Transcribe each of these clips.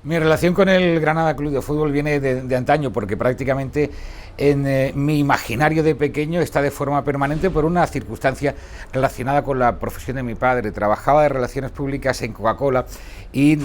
Mi relación con el Granada Club de Fútbol viene de antaño, porque prácticamente en mi imaginario de pequeño está de forma permanente por una circunstancia relacionada con la profesión de mi padre. Trabajaba de relaciones públicas en Coca-Cola y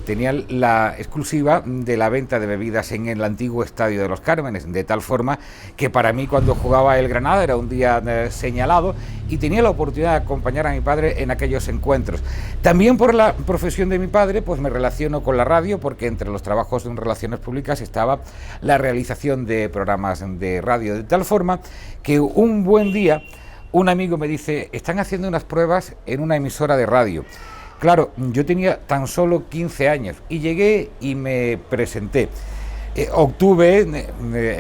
tenía la exclusiva de la venta de bebidas en el antiguo Estadio de los Cármenes, de tal forma que para mí, cuando jugaba el Granada, era un día señalado y tenía la oportunidad de acompañar a mi padre en aquellos encuentros. También por la profesión de mi padre, pues me relaciono con la radio, porque entre los trabajos en relaciones públicas estaba la realización de programas de radio, de tal forma que un buen día un amigo me dice: están haciendo unas pruebas en una emisora de radio. Claro, yo tenía tan solo 15 años y llegué y me presenté. Obtuve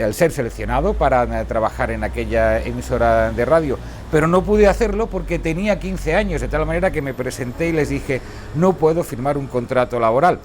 el ser seleccionado para trabajar en aquella emisora de radio, pero no pude hacerlo porque tenía 15 años, de tal manera que me presenté y les dije: no puedo firmar un contrato laboral.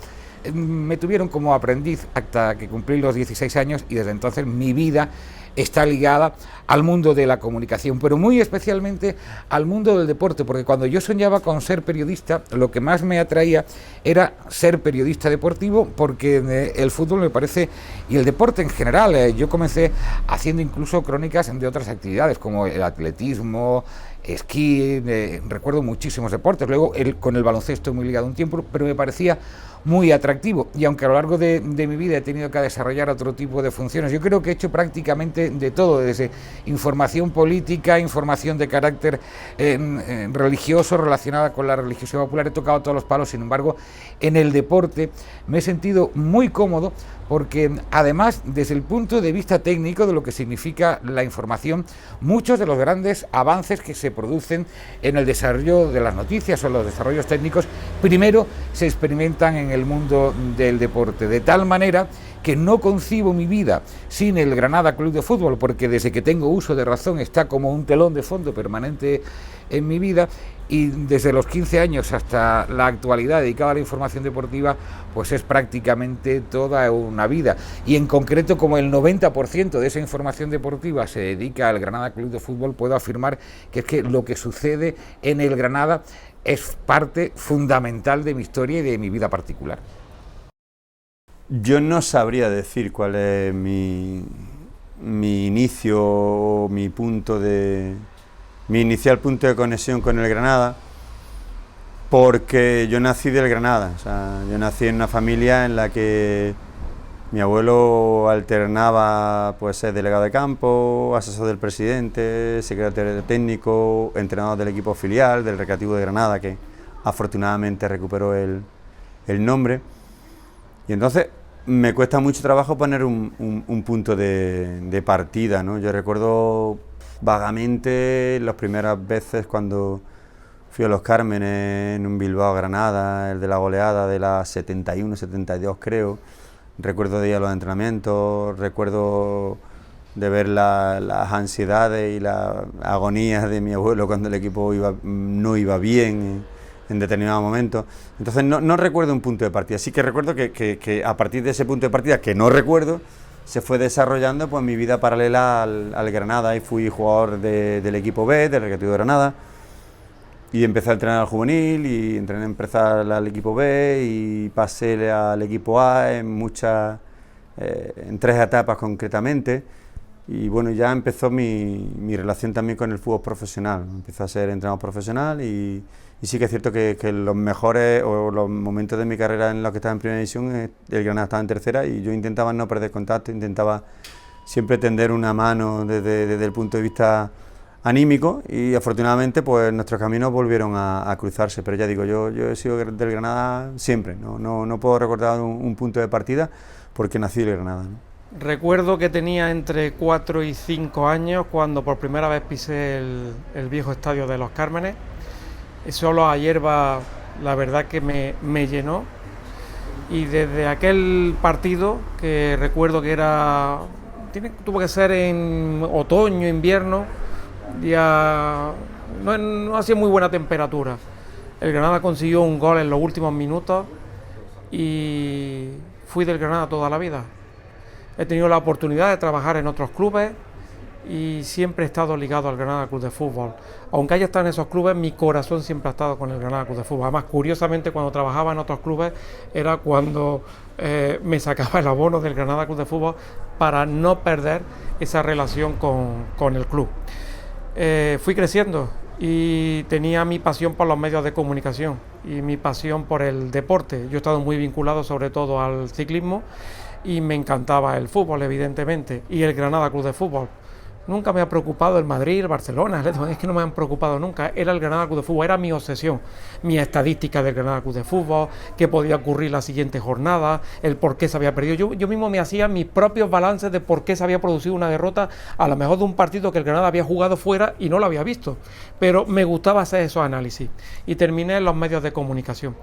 Me tuvieron como aprendiz hasta que cumplí los 16 años y desde entonces mi vida está ligada al mundo de la comunicación, pero muy especialmente al mundo del deporte, porque cuando yo soñaba con ser periodista, lo que más me atraía era ser periodista deportivo, porque el fútbol me parece, y el deporte en general, yo comencé haciendo incluso crónicas de otras actividades como el atletismo, esquí, recuerdo muchísimos deportes. Luego con el baloncesto muy ligado un tiempo, pero me parecía muy atractivo, y aunque a lo largo de mi vida he tenido que desarrollar otro tipo de funciones, yo creo que he hecho prácticamente de todo, desde información política, información de carácter religioso, relacionada con la religiosidad popular. He tocado todos los palos. Sin embargo, en el deporte me he sentido muy cómodo, porque además, desde el punto de vista técnico de lo que significa la información, muchos de los grandes avances que se producen en el desarrollo de las noticias o los desarrollos técnicos, primero se experimentan en el mundo del deporte, de tal manera que no concibo mi vida sin el Granada Club de Fútbol, porque desde que tengo uso de razón está como un telón de fondo permanente en mi vida, y desde los 15 años hasta la actualidad dedicada a la información deportiva, pues es prácticamente toda una vida. Y en concreto, como el 90% de esa información deportiva se dedica al Granada Club de Fútbol, puedo afirmar que es que lo que sucede en el Granada es parte fundamental de mi historia y de mi vida particular. Yo no sabría decir cuál es mi inicio, mi inicial punto de conexión con el Granada, porque yo nací del Granada. O sea, yo nací en una familia en la que mi abuelo alternaba, pues, ser delegado de campo, asesor del presidente, secretario técnico, entrenador del equipo filial del Recreativo de Granada, que afortunadamente recuperó el nombre. Y entonces me cuesta mucho trabajo poner un punto de partida, ¿no? Yo recuerdo vagamente las primeras veces cuando fui a Los Cármenes, en un Bilbao-Granada, el de la goleada de la 71-72 creo. Recuerdo de ir a los entrenamientos, recuerdo de ver las ansiedades y las agonías de mi abuelo cuando el equipo no iba bien en determinados momentos. Entonces no recuerdo un punto de partida. Sí que recuerdo que a partir de ese punto de partida, que no recuerdo, se fue desarrollando pues mi vida paralela al Granada, y fui jugador del equipo B, del Recreativo de Granada, y empecé a entrenar al juvenil, y entrené a empezar al equipo B, y pasé al equipo A en 3 etapas concretamente. Y bueno, ya empezó mi relación también con el fútbol profesional. Empecé a ser entrenador profesional, y sí que es cierto que los mejores o los momentos de mi carrera en los que estaba en primera división, el Granada estaba en tercera, y yo intentaba no perder contacto, intentaba siempre tender una mano desde el punto de vista anímico, y afortunadamente pues nuestros caminos volvieron a cruzarse. Pero ya digo, yo he sido del Granada siempre, no puedo recordar un punto de partida, porque nací del Granada, ¿no? Recuerdo que tenía entre 4 y 5 años cuando por primera vez pisé el viejo estadio de Los Cármenes. Ese olor a hierba, la verdad que me llenó, y desde aquel partido, que recuerdo que tuvo que ser en otoño, invierno, ya no hacía muy buena temperatura. El Granada consiguió un gol en los últimos minutos y fui del Granada toda la vida. He tenido la oportunidad de trabajar en otros clubes, y siempre he estado ligado al Granada Club de Fútbol. Aunque haya estado en esos clubes, mi corazón siempre ha estado con el Granada Club de Fútbol. Además, curiosamente, cuando trabajaba en otros clubes era cuando me sacaba el abono del Granada Club de Fútbol para no perder esa relación con el club. Fui creciendo y tenía mi pasión por los medios de comunicación y mi pasión por el deporte. Yo he estado muy vinculado sobre todo al ciclismo y me encantaba el fútbol, evidentemente, y el Granada Club de Fútbol. Nunca me ha preocupado el Madrid, el Barcelona, es que no me han preocupado nunca. Era el Granada Club de Fútbol, era mi obsesión. Mi estadística del Granada Club de Fútbol, qué podía ocurrir la siguiente jornada, el por qué se había perdido. Yo mismo me hacía mis propios balances de por qué se había producido una derrota, a lo mejor de un partido que el Granada había jugado fuera y no lo había visto. Pero me gustaba hacer esos análisis. Y terminé en los medios de comunicación.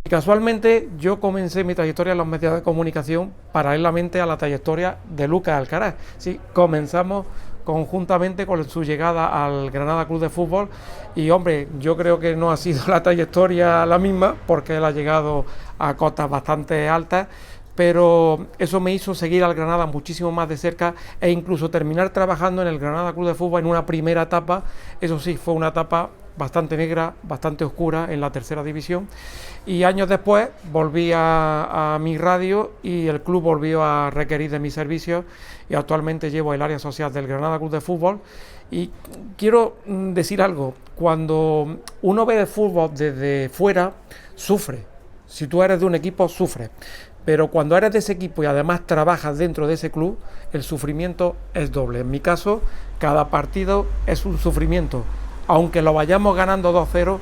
Y casualmente yo comencé mi trayectoria en los medios de comunicación paralelamente a la trayectoria de Lucas Alcaraz. Sí, comenzamos conjuntamente con su llegada al Granada Club de Fútbol y hombre, yo creo que no ha sido la trayectoria la misma porque él ha llegado a cotas bastante altas, pero eso me hizo seguir al Granada muchísimo más de cerca e incluso terminar trabajando en el Granada Club de Fútbol en una primera etapa. Eso sí, fue una etapa bastante negra, bastante oscura en la tercera división, y años después volví a mi radio y el club volvió a requerir de mis servicios y actualmente llevo el área social del Granada Club de Fútbol. Y quiero decir algo, cuando uno ve el fútbol desde fuera, sufre. Si tú eres de un equipo, sufres. Pero cuando eres de ese equipo y además trabajas dentro de ese club, el sufrimiento es doble. En mi caso, cada partido es un sufrimiento. Aunque lo vayamos ganando 2-0,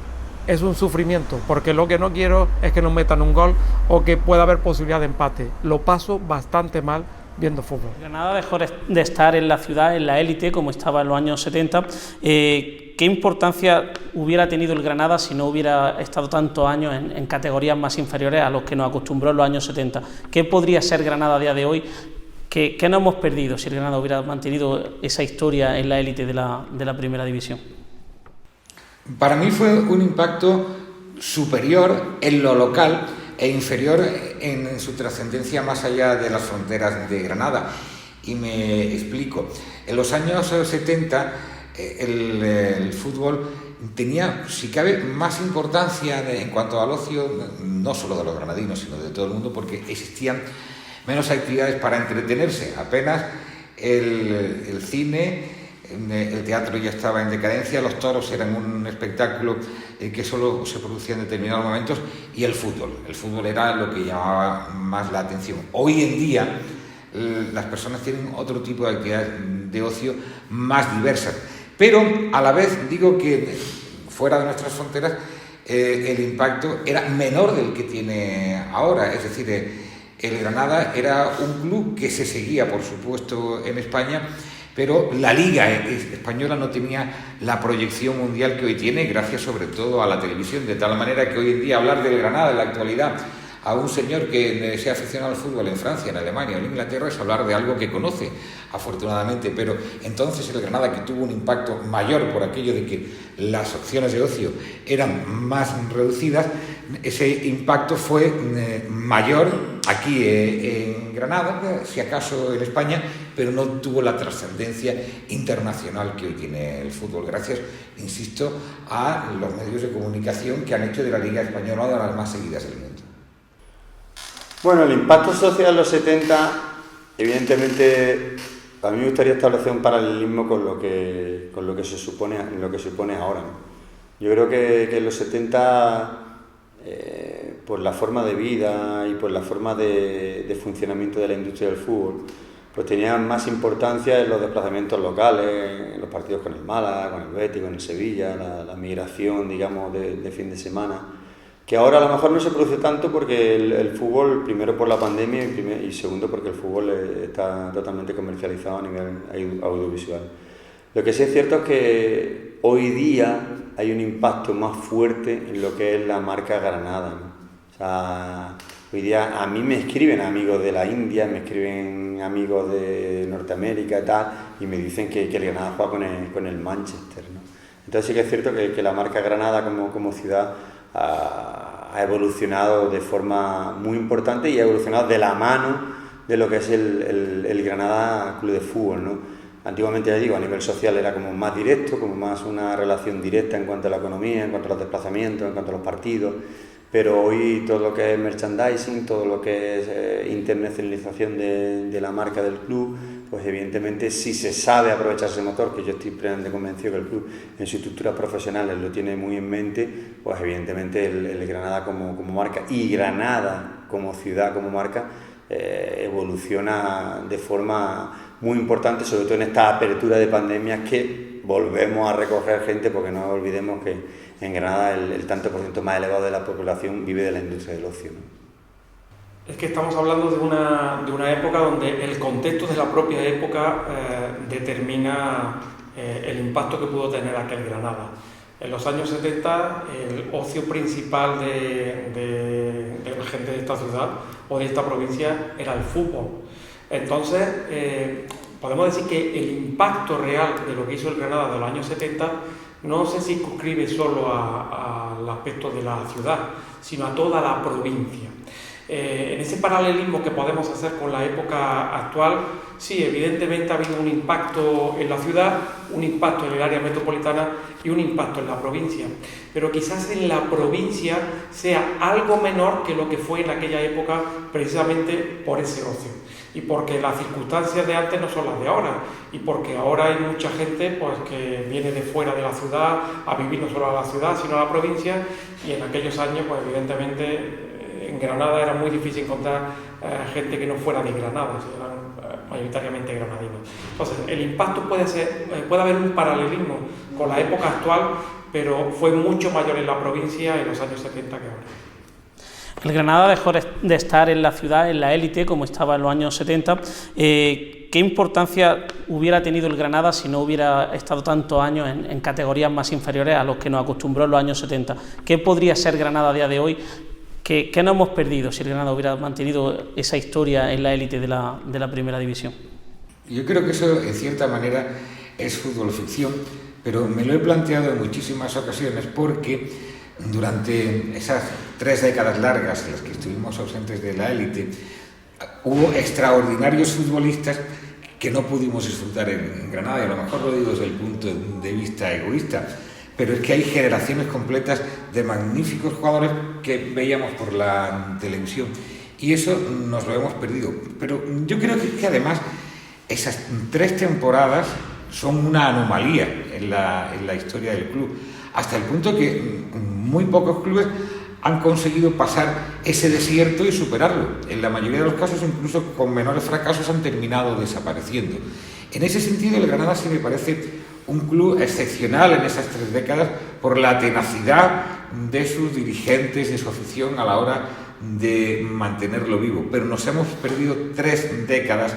es un sufrimiento, porque lo que no quiero es que nos metan un gol o que pueda haber posibilidad de empate. Lo paso bastante mal viendo fútbol. Granada dejó de estar en la ciudad, en la élite, como estaba en los años 70. ¿Qué importancia hubiera tenido el Granada si no hubiera estado tantos años en categorías más inferiores a los que nos acostumbró en los años 70? ¿Qué podría ser Granada a día de hoy? ¿Qué no hemos perdido si el Granada hubiera mantenido esa historia en la élite de la primera división? Para mí fue un impacto superior en lo local e inferior en su trascendencia más allá de las fronteras de Granada. Y me explico. En los años 70 el fútbol tenía, si cabe, más importancia en cuanto al ocio, no solo de los granadinos, sino de todo el mundo, porque existían menos actividades para entretenerse. Apenas el cine, el teatro ya estaba en decadencia, los toros eran un espectáculo que solo se producía en determinados momentos, y el fútbol era lo que llamaba más la atención. Hoy en día las personas tienen otro tipo de actividades de ocio más diversas, pero a la vez digo que fuera de nuestras fronteras el impacto era menor del que tiene ahora. Es decir, el Granada era un club que se seguía, por supuesto, en España, pero la Liga Española no tenía la proyección mundial que hoy tiene, gracias sobre todo a la televisión, de tal manera que hoy en día hablar del Granada en la actualidad a un señor que se ha aficionado al fútbol en Francia, en Alemania o en Inglaterra es hablar de algo que conoce, afortunadamente. Pero entonces el Granada, que tuvo un impacto mayor por aquello de que las opciones de ocio eran más reducidas, ese impacto fue mayor aquí en Granada, si acaso en España, pero no tuvo la trascendencia internacional que hoy tiene el fútbol, gracias, insisto, a los medios de comunicación que han hecho de la Liga Española una de las más seguidas del mundo. Bueno, el impacto social en los 70, evidentemente, a mí me gustaría establecer un paralelismo con lo que se supone ahora, ¿no? Yo creo que en los 70, pues la forma de vida y pues la forma de funcionamiento de la industria del fútbol, pues tenía más importancia en los desplazamientos locales, en los partidos con el Málaga, con el Betis, con el Sevilla, la migración, digamos, de fin de semana, que ahora a lo mejor no se produce tanto porque el fútbol, primero por la pandemia y segundo porque el fútbol está totalmente comercializado a nivel audiovisual. Lo que sí es cierto es que hoy día hay un impacto más fuerte en lo que es la marca Granada, ¿no? O sea, hoy día a mí me escriben amigos de la India, me escriben amigos de Norteamérica y tal, y me dicen que el Granada juega con el Manchester, ¿no? Entonces sí que es cierto que la marca Granada como ciudad ha evolucionado de forma muy importante y ha evolucionado de la mano de lo que es el Granada Club de Fútbol, ¿no? Antiguamente, ya digo, a nivel social era como más directo, como más una relación directa en cuanto a la economía, en cuanto a los desplazamientos, en cuanto a los partidos, pero hoy todo lo que es merchandising, todo lo que es internacionalización de la marca del club, pues evidentemente si se sabe aprovechar ese motor, que yo estoy plenamente convencido que el club en sus estructuras profesionales lo tiene muy en mente, pues evidentemente el Granada como marca y Granada como ciudad, como marca, evoluciona de forma muy importante, sobre todo en esta apertura de pandemias que volvemos a recoger gente, porque no olvidemos que en Granada el tanto por ciento más elevado de la población vive de la industria del ocio, ¿no? Es que estamos hablando de una época donde el contexto de la propia época determina el impacto que pudo tener aquel Granada. En los años 70 el ocio principal de la gente de esta ciudad o de esta provincia era el fútbol. Entonces podemos decir que el impacto real de lo que hizo el Granada de los años 70 no se circunscribe solo al aspecto de la ciudad, sino a toda la provincia. En ese paralelismo que podemos hacer con la época actual, sí, evidentemente ha habido un impacto en la ciudad, un impacto en el área metropolitana y un impacto en la provincia. Pero quizás en la provincia sea algo menor que lo que fue en aquella época, precisamente por ese ocio. Y porque las circunstancias de antes no son las de ahora, y porque ahora hay mucha gente pues, que viene de fuera de la ciudad a vivir no solo a la ciudad, sino a la provincia, y en aquellos años, pues evidentemente, en Granada era muy difícil encontrar gente que no fuera de Granada, eran mayoritariamente granadinos. Entonces, el impacto puede haber un paralelismo con la época actual, pero fue mucho mayor en la provincia en los años 70 que ahora. El Granada dejó de estar en la ciudad, en la élite, como estaba en los años 70. ¿Qué importancia hubiera tenido el Granada si no hubiera estado tantos años en categorías más inferiores a los que nos acostumbró en los años 70? ¿Qué podría ser Granada a día de hoy? ¿Qué no hemos perdido si el Granada hubiera mantenido esa historia en la élite de la primera división? Yo creo que eso, en cierta manera, es fútbol ficción, pero me lo he planteado en muchísimas ocasiones porque durante esas 3 décadas largas en las que estuvimos ausentes de la élite, hubo extraordinarios futbolistas que no pudimos disfrutar en Granada, y a lo mejor lo digo desde el punto de vista egoísta, pero es que hay generaciones completas de magníficos jugadores que veíamos por la televisión y eso nos lo hemos perdido. Pero yo creo que además esas 3 temporadas son una anomalía en la historia del club, hasta el punto que muy pocos clubes han conseguido pasar ese desierto y superarlo. En la mayoría de los casos, incluso con menores fracasos, han terminado desapareciendo. En ese sentido, el Granada sí me parece un club excepcional en esas 3 décadas por la tenacidad de sus dirigentes, de su afición a la hora de mantenerlo vivo. Pero nos hemos perdido 3 décadas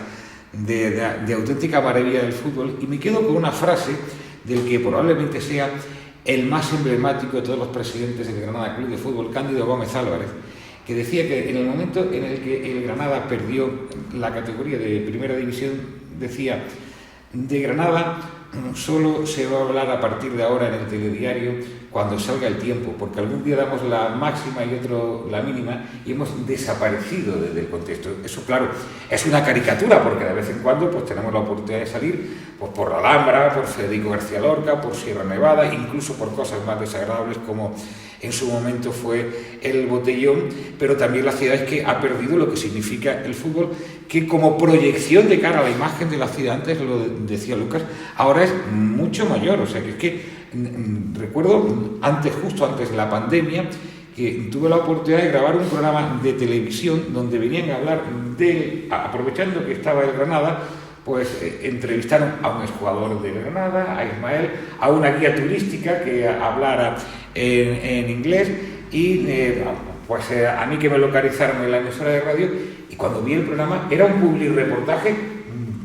de auténtica maravilla del fútbol, y me quedo con una frase del que probablemente sea el más emblemático de todos los presidentes del Granada Club de Fútbol, Cándido Gómez Álvarez, que decía que en el momento en el que el Granada perdió la categoría de primera división, decía: de Granada solo se va a hablar a partir de ahora en el telediario cuando salga el tiempo, porque algún día damos la máxima y otro la mínima y hemos desaparecido desde el contexto. Eso, claro, es una caricatura, porque de vez en cuando pues tenemos la oportunidad de salir pues, por la Alhambra, por Federico García Lorca, por Sierra Nevada, incluso por cosas más desagradables como en su momento fue el Botellón, pero también la ciudad es que ha perdido lo que significa el fútbol, que como proyección de cara a la imagen de la ciudad, antes lo decía Lucas, ahora es mucho mayor. O sea, que es que recuerdo justo antes de la pandemia, que tuve la oportunidad de grabar un programa de televisión donde venían a hablar aprovechando que estaba el Granada, pues entrevistaron a un exjugador de Granada, a Ismael, a una guía turística que hablara en inglés y pues a mí que me localizaron en la emisora de radio, y cuando vi el programa era un publireportaje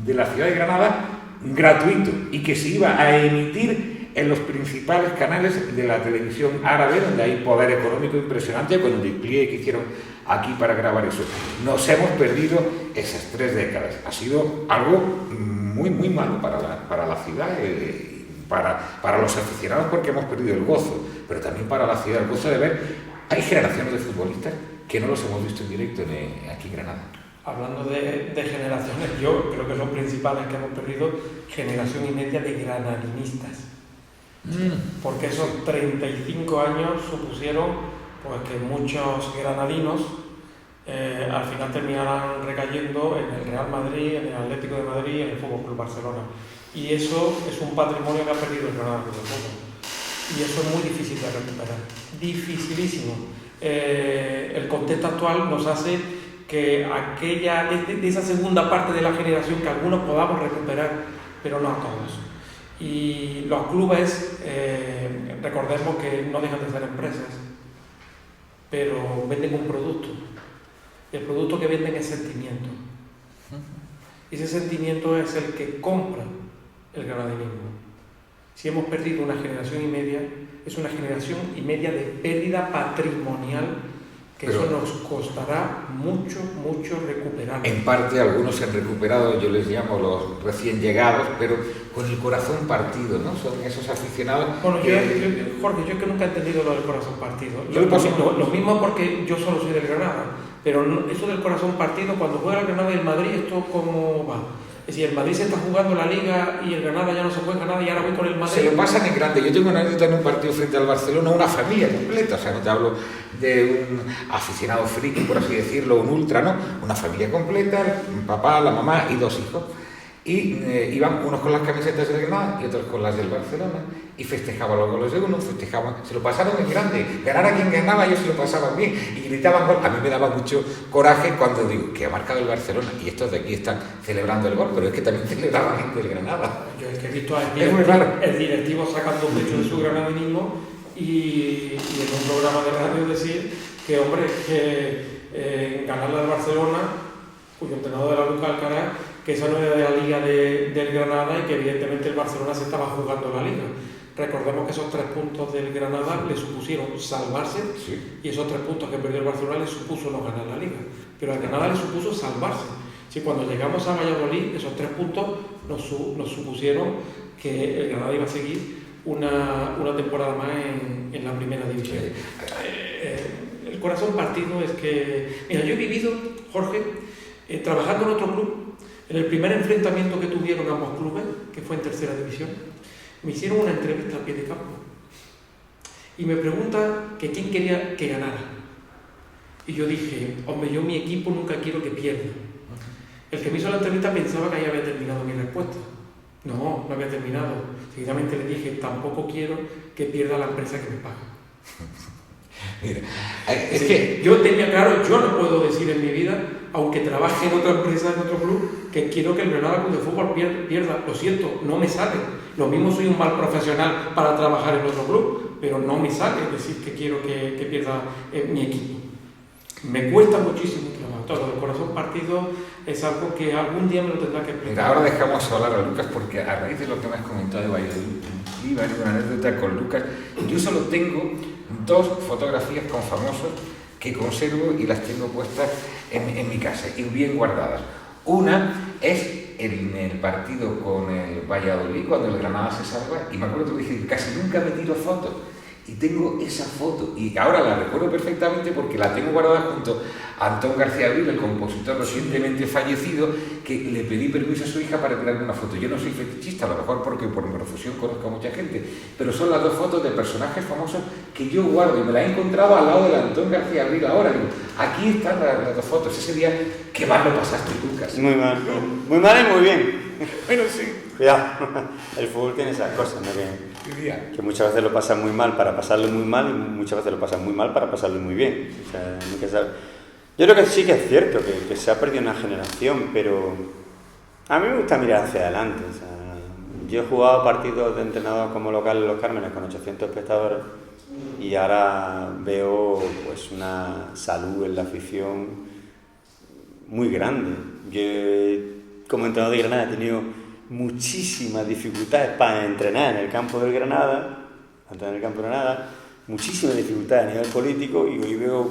de la ciudad de Granada gratuito y que se iba a emitir en los principales canales de la televisión árabe, donde hay poder económico impresionante, con el despliegue que hicieron aquí para grabar eso. Nos hemos perdido esas 3 décadas. Ha sido algo muy, muy malo para la ciudad, para los aficionados, porque hemos perdido el gozo, pero también para la ciudad, el gozo de ver. Hay generaciones de futbolistas que no los hemos visto en directo aquí en Granada. Hablando de generaciones, yo creo que lo principal es que hemos perdido generación y media de granadinistas. Porque esos 35 años supusieron pues, que muchos granadinos al final terminaran recayendo en el Real Madrid, en el Atlético de Madrid, en el Fútbol Club Barcelona. Y eso es un patrimonio que ha perdido el Granada Club de Fútbol. Y eso es muy difícil de recuperar. Dificilísimo. El contexto actual nos hace que de esa segunda parte de la generación que algunos podamos recuperar, pero no a todos. Y los clubes, recordemos que no dejan de ser empresas, pero venden un producto. El producto que venden es sentimiento. Y ese sentimiento es el que compra el granadinismo. Si hemos perdido una generación y media, es una generación y media de pérdida patrimonial, que pero eso nos costará mucho recuperar. En parte algunos se han recuperado, yo les llamo los recién llegados, pero con el corazón partido, ¿no? Son esos aficionados. Bueno, Jorge, yo es que nunca he entendido lo del corazón partido. Lo mismo porque yo solo soy del Granada, pero eso del corazón partido, cuando juega el Granada y el Madrid, ¿esto cómo va? Es decir, el Madrid se está jugando la Liga y el Granada ya no se juega nada y ahora voy con el Madrid. Se lo pasan en grande. Yo tengo una anécdota en un partido frente al Barcelona, una familia completa, o sea, no te hablo de un aficionado friki, por así decirlo, un ultra, ¿no? Una familia completa, un papá, la mamá y 2 hijos. Y iban unos con las camisetas del Granada y otros con las del Barcelona y festejaban los goles de uno, se lo pasaron en grande, ganara quien ganaba, ellos se lo pasaban bien y gritaban gol. A mí me daba mucho coraje cuando digo que ha marcado el Barcelona y estos de aquí están celebrando el gol, pero es que también celebraban gente del Granada. Yo es que he visto el directivo sacando pecho de su granadinismo y en un programa de radio decir que, hombre, que ganarle al Barcelona, cuyo entrenador era Lucas Alcaraz, que esa no era de la Liga del Granada y que evidentemente el Barcelona se estaba jugando la Liga. Recordemos que esos 3 puntos del Granada le supusieron salvarse, sí, y esos 3 puntos que perdió el Barcelona le supuso no ganar la Liga. Pero al Granada le supuso salvarse. Si cuando llegamos a Valladolid, esos 3 puntos nos supusieron que el Granada iba a seguir una temporada más en la primera división. El corazón partido es que... Mira, yo he vivido, Jorge, trabajando en otro club. En el primer enfrentamiento que tuvieron ambos clubes, que fue en tercera división, me hicieron una entrevista a pie de campo y me preguntan que quién quería que ganara. Y yo dije, hombre, yo mi equipo nunca quiero que pierda. El que me hizo la entrevista pensaba que ahí había terminado mi respuesta. No había terminado. Seguidamente le dije, tampoco quiero que pierda la empresa que me paga. Mira, es que yo tenía claro, yo no puedo decir en mi vida, aunque trabaje en otra empresa, en otro club, que quiero que el Granada Club de Fútbol pierda. Lo siento, no me sale. Lo mismo soy un mal profesional para trabajar en otro club, pero no me sale decir que quiero que pierda mi equipo. Me cuesta muchísimo trabajo. Todo el corazón partido es algo que algún día me lo tendrá que explicar. Mira, ahora dejamos hablar a Lucas porque a raíz de lo que me has comentado de Valladolid, iba a una anécdota con Lucas. Yo solo tengo 2 fotografías con famosos que conservo y las tengo puestas en mi casa y bien guardadas. Una es en el partido con el Valladolid, cuando el Granada se salva, y me acuerdo que dije, casi nunca me tiro fotos. Y tengo esa foto, y ahora la recuerdo perfectamente porque la tengo guardada junto a Antón García Abril, el compositor recientemente fallecido, que le pedí permiso a su hija para tirarme una foto. Yo no soy fetichista, a lo mejor porque por mi profesión conozco a mucha gente, pero son las 2 fotos de personajes famosos que yo guardo y me las he encontrado al lado de Antón García Abril ahora. Digo, aquí están las 2 fotos. Ese día, qué mal lo pasaste, Lucas. Muy mal y muy bien. Bueno, sí. Cuidado, el fútbol tiene esas cosas, ¿no? Que muchas veces lo pasan muy mal para pasarlo muy mal y muchas veces lo pasan muy mal para pasarlo muy bien. O sea, nunca sabe. Yo creo que sí que es cierto que se ha perdido una generación, pero a mí me gusta mirar hacia adelante. O sea, yo he jugado partidos de entrenador como local en Los Cármenes con 800 espectadores y ahora veo pues una salud en la afición muy grande. Yo como entrenador de Granada he tenido muchísimas dificultades para entrenar en el campo del Granada, muchísimas dificultades a nivel político, y hoy veo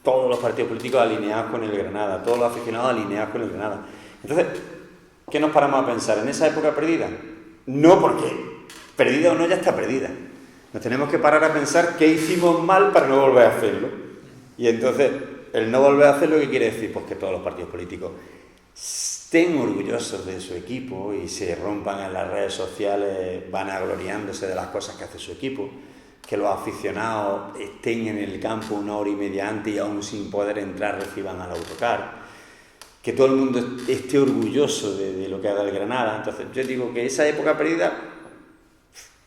todos los partidos políticos alineados con el Granada, todos los aficionados alineados con el Granada. Entonces, ¿qué nos paramos a pensar? ¿En esa época perdida? No, porque perdida o no ya está perdida. Nos tenemos que parar a pensar qué hicimos mal para no volver a hacerlo. Y entonces el no volver a hacer lo que quiere decir pues que todos los partidos políticos estén orgullosos de su equipo y se rompan en las redes sociales vanagloriándose de las cosas que hace su equipo, que los aficionados estén en el campo 1 hora y media antes y aún sin poder entrar reciban al autocar, que todo el mundo esté orgulloso de lo que haga el Granada. Entonces yo digo que esa época perdida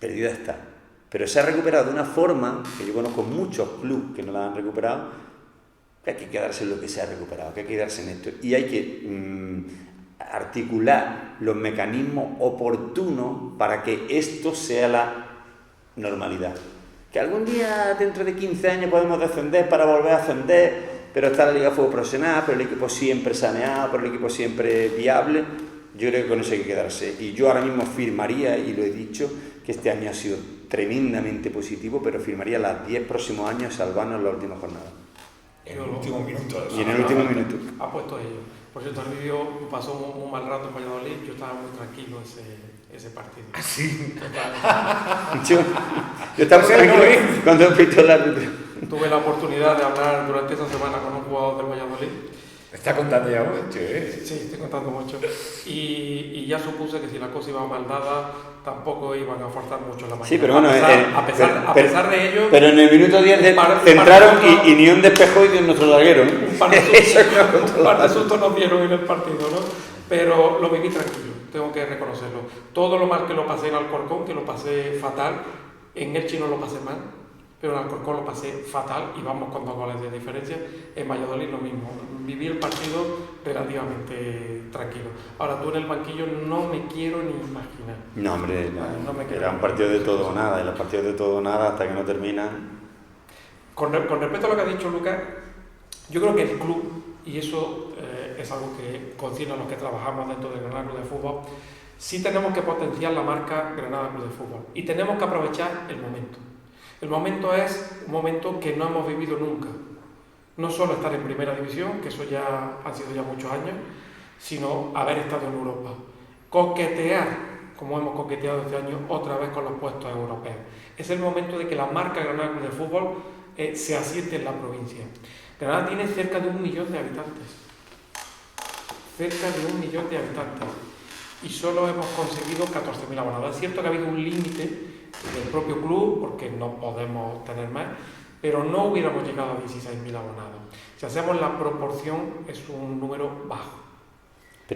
está, pero se ha recuperado de una forma que yo conozco muchos clubes que no la han recuperado, que hay que quedarse en lo que se ha recuperado, que hay que quedarse en esto y hay que articular los mecanismos oportunos para que esto sea la normalidad. Que algún día, dentro de 15 años, podemos descender para volver a ascender, pero está la Liga de Fútbol Profesional, pero el equipo siempre saneado, pero el equipo siempre viable. Yo creo que con eso hay que quedarse. Y yo ahora mismo firmaría, y lo he dicho, que este año ha sido tremendamente positivo, pero firmaría los 10 próximos años salvarnos en la última jornada. En el último minuto. Y en el último minuto. Ha puesto ello. Por cierto, el vídeo pasó un mal rato en Valladolid, yo estaba muy tranquilo ese partido. ¿Ah, sí? Yo estaba tranquilo cuando pitó el árbitro. Tuve la oportunidad de hablar durante esa semana con un jugador del Valladolid. Está contando ya mucho, ¿eh? Sí, estoy contando mucho. Y ya supuse que si la cosa iba mal dada, tampoco iban a forzar mucho la mañana. Sí, pero bueno, a pesar de ello... Pero en el minuto 10 centraron y ni un despejó y de nuestro larguero. Un par de sustos nos dieron en el partido, ¿no? Pero lo viví tranquilo, tengo que reconocerlo. Todo lo mal que lo pasé en Alcorcón, que lo pasé fatal, en Elche no lo pasé mal, pero en Alcorcón lo pasé fatal y vamos con 2 goles de diferencia. En Valladolid lo mismo, viví el partido relativamente tranquilo. Ahora tú en el banquillo no me quiero ni imaginar. No, hombre, no me quiero era un partido de todo o nada, y los partidos de todo o nada hasta que no terminan. Con respecto a lo que ha dicho Lucas, yo creo que el club, y eso es algo que concierne a los que trabajamos dentro del Granada Club de Fútbol, sí tenemos que potenciar la marca Granada Club de Fútbol y tenemos que aprovechar el momento. El momento es un momento que no hemos vivido nunca. No solo estar en primera división, que eso ya han sido ya muchos años, sino haber estado en Europa. Coquetear, como hemos coqueteado este año, otra vez con los puestos europeos. Es el momento de que la marca Granada Club de Fútbol se asiente en la provincia. Granada tiene cerca de 1 millón de habitantes. Cerca de 1 millón de habitantes. Y solo hemos conseguido 14.000 abonados. Es cierto que ha habido un límite del propio club, porque no podemos tener más, pero no hubiéramos llegado a 16.000 abonados. Si hacemos la proporción, es un número bajo.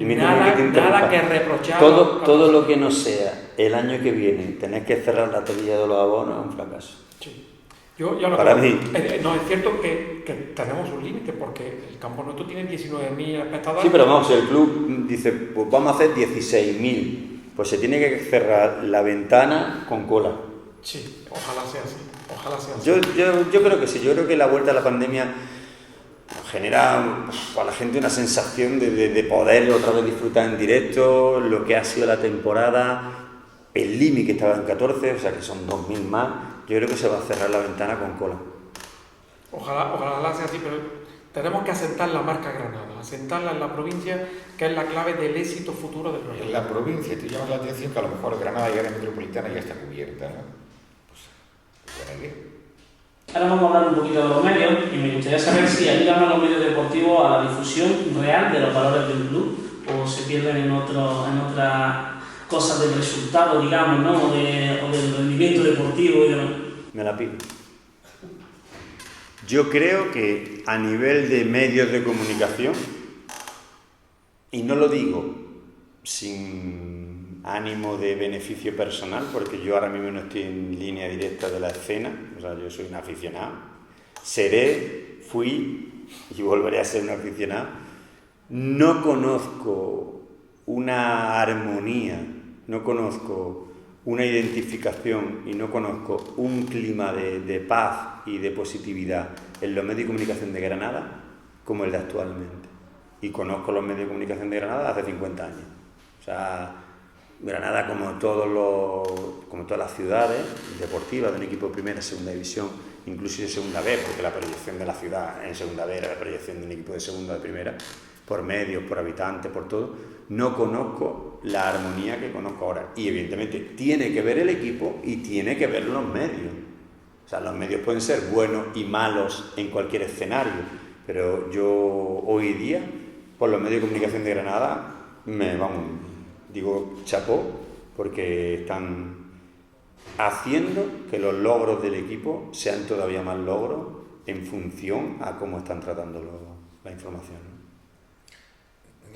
Nada que reprochar. Todo lo que no sea el año que viene tener que cerrar la tablilla de los abonos es un fracaso. Sí. Yo ya lo Para creo. mí. No, es cierto que tenemos un límite, porque el campo nuestro tiene 19.000 espectadores. Sí, pero vamos, el club dice, pues vamos a hacer 16.000. Pues se tiene que cerrar la ventana con cola. Sí, ojalá sea así. Ojalá sea así. Yo creo que sí. Yo creo que la vuelta a la pandemia genera a la gente una sensación de poder otra vez disfrutar en directo lo que ha sido la temporada, el límite que estaba en 14, o sea que son 2.000 más. Yo creo que se va a cerrar la ventana con cola. Ojalá sea así, pero tenemos que asentar la marca Granada, asentarla en la provincia, que es la clave del éxito futuro del proyecto. En la provincia, te llamas la atención que a lo mejor Granada y área metropolitana ya está cubierta, ¿no? Pues buena idea. Ahora vamos a hablar un poquito de los medios y me gustaría saber si ayudan a los medios deportivos a la difusión real de los valores del club o se pierden en otras cosas del resultado, digamos, ¿no? o del rendimiento deportivo y demás. Me la pido. Yo creo que a nivel de medios de comunicación, y no lo digo sin ánimo de beneficio personal, porque yo ahora mismo no estoy en línea directa de la escena, o sea, yo soy un aficionado, fui y volveré a ser un aficionado. No conozco una armonía, no conozco una identificación y no conozco un clima de paz y de positividad en los medios de comunicación de Granada como el de actualmente. Y conozco los medios de comunicación de Granada hace 50 años. O sea, Granada, como todas las ciudades deportivas de un equipo de primera, segunda división, incluso de segunda B, porque la proyección de la ciudad en segunda B era la proyección de un equipo de segunda de primera, por medios, por habitantes, por todo, no conozco la armonía que conozco ahora. Y evidentemente tiene que ver el equipo y tiene que ver los medios. O sea, los medios pueden ser buenos y malos en cualquier escenario, Pero yo hoy día, por los medios de comunicación de Granada, digo chapó, porque están haciendo que los logros del equipo sean todavía más logros en función a cómo están tratando la información, ¿no?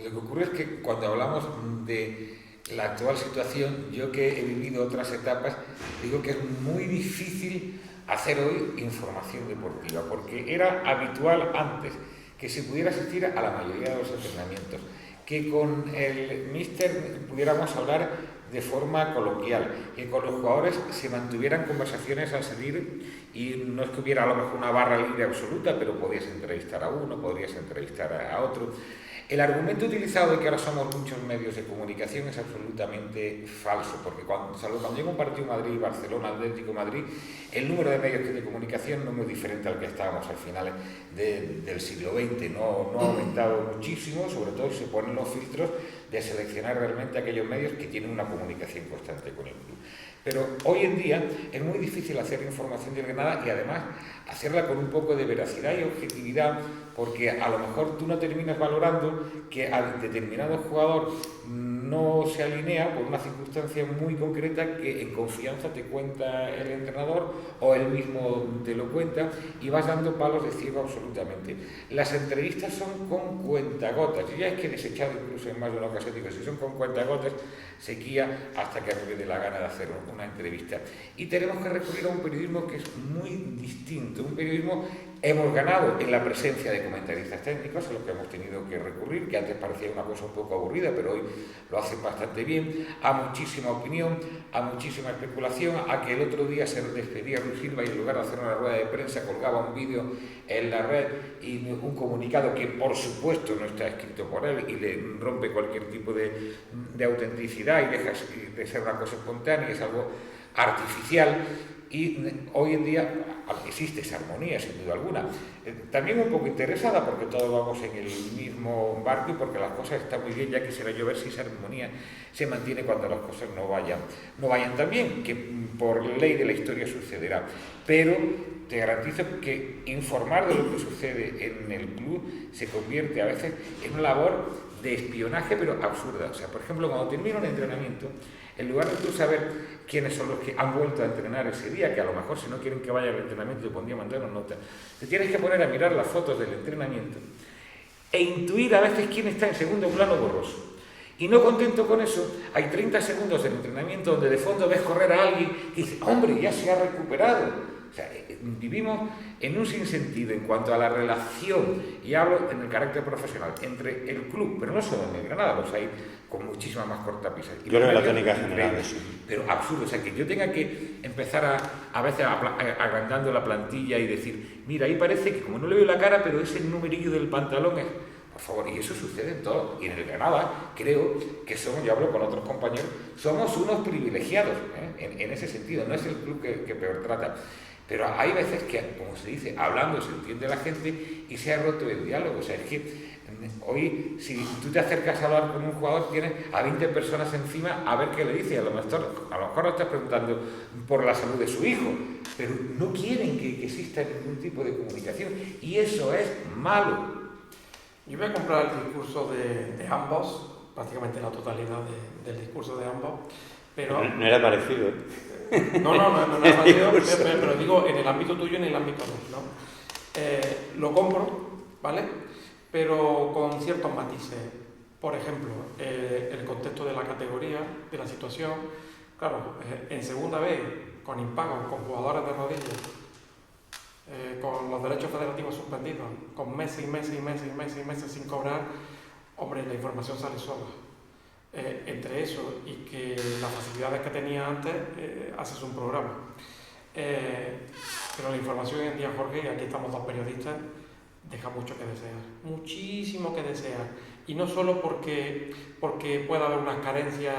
Lo que ocurre es que cuando hablamos de la actual situación, yo que he vivido otras etapas, digo que es muy difícil hacer hoy información deportiva, porque era habitual antes que se pudiera asistir a la mayoría de los entrenamientos, que con el míster pudiéramos hablar de forma coloquial, que con los jugadores se mantuvieran conversaciones al salir y no es que hubiera a lo mejor una barra libre absoluta, pero podías entrevistar a uno, podrías entrevistar a otro. El argumento utilizado de que ahora somos muchos medios de comunicación es absolutamente falso, porque salvo cuando llega un partido Madrid, Barcelona, Atlético, Madrid, el número de medios de comunicación no es muy diferente al que estábamos al final del siglo XX, no ha aumentado muchísimo, sobre todo si se ponen los filtros de seleccionar realmente aquellos medios que tienen una comunicación constante con el club. Pero hoy en día es muy difícil hacer información de Granada y además hacerla con un poco de veracidad y objetividad, porque a lo mejor tú no terminas valorando que al determinado jugador no se alinea por una circunstancia muy concreta que en confianza te cuenta el entrenador o él mismo te lo cuenta y vas dando palos de ciego absolutamente. Las entrevistas son con cuentagotas. Yo ya es que he desechado incluso en más de una ocasión, digo, si son con cuentagotas, sequía hasta que a mí me dé la gana de hacer una entrevista. Y tenemos que recurrir a un periodismo que es muy distinto, un periodismo. Hemos ganado en la presencia de comentaristas técnicos, a los que hemos tenido que recurrir, que antes parecía una cosa un poco aburrida, pero hoy lo hacen bastante bien, a muchísima opinión, a muchísima especulación, a que el otro día se despedía Ruiz Silva y en lugar de hacer una rueda de prensa colgaba un vídeo en la red y un comunicado que por supuesto no está escrito por él y le rompe cualquier tipo de autenticidad y deja de ser una cosa espontánea, es algo artificial. Y hoy en día existe esa armonía, sin duda alguna. También un poco interesada, porque todos vamos en el mismo barco y porque las cosas están muy bien, ya quisiera yo ver si esa armonía se mantiene cuando las cosas no vayan tan bien, que por ley de la historia sucederá. Pero te garantizo que informar de lo que sucede en el club se convierte a veces en una labor de espionaje, pero absurda. O sea, por ejemplo, cuando termina un entrenamiento, en lugar de tú saber quiénes son los que han vuelto a entrenar ese día, que a lo mejor si no quieren que vaya al entrenamiento te pondría mandar una nota, te tienes que poner a mirar las fotos del entrenamiento e intuir a veces quién está en segundo plano borroso. Y no contento con eso, hay 30 segundos del entrenamiento donde de fondo ves correr a alguien y dices, ¡hombre, ya se ha recuperado! O sea, vivimos en un sinsentido en cuanto a la relación, y hablo en el carácter profesional, entre el club, pero no solo en el Granada, los hay con muchísimas más cortapisas. Yo creo que la tónica general es eso. Pero absurdo, o sea, que yo tenga que empezar a veces agrandando la plantilla y decir, mira, ahí parece que como no le veo la cara, pero ese numerillo del pantalón es... Por favor, y eso sucede en todo. Y en el Granada creo que somos, yo hablo con otros compañeros, somos unos privilegiados, en ese sentido, no es el club que peor trata. Pero hay veces que, como se dice, hablando se entiende la gente y se ha roto el diálogo. O sea, es que hoy, si tú te acercas a hablar con un jugador, tienes a 20 personas encima a ver qué le dice. A lo mejor no estás preguntando por la salud de su hijo, pero no quieren que exista ningún tipo de comunicación. Y eso es malo. Yo voy a comprar el discurso de ambos, prácticamente la totalidad del discurso de ambos, pero... No era parecido, ¿eh? No es parecido, pero digo en el ámbito tuyo y en el ámbito mío, ¿no? Lo compro, ¿vale? Pero con ciertos matices. Por ejemplo, el contexto de la categoría, de la situación. Claro, en segunda vez, con impagos, con jugadores de rodillas, con los derechos federativos suspendidos, con meses y meses sin cobrar, hombre, la información sale sola. Entre eso y que las facilidades que tenía antes, haces un programa. Pero la información hoy en día, Jorge, y aquí estamos dos periodistas, deja mucho que desear, muchísimo que desear. Y no solo porque pueda haber unas carencias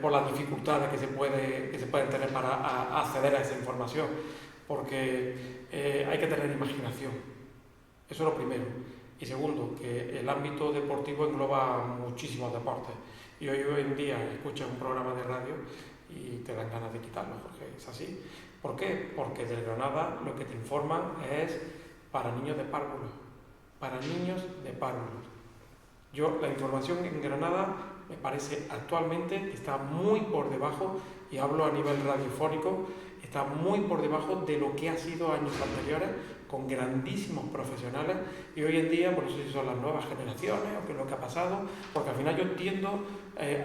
por las dificultades que se pueden tener para acceder a esa información, porque hay que tener imaginación. Eso es lo primero. Y segundo, que el ámbito deportivo engloba muchísimos deportes. Y hoy en día escuchas un programa de radio y te dan ganas de quitarlo, Jorge. Es así. ¿Por qué? Porque del Granada lo que te informan es para niños de párvulos. para niños de párvulos. La información en Granada me parece actualmente está muy por debajo, y hablo a nivel radiofónico, está muy por debajo de lo que ha sido años anteriores, con grandísimos profesionales, y hoy en día, por eso si son las nuevas generaciones o qué es lo que ha pasado, porque al final yo tiendo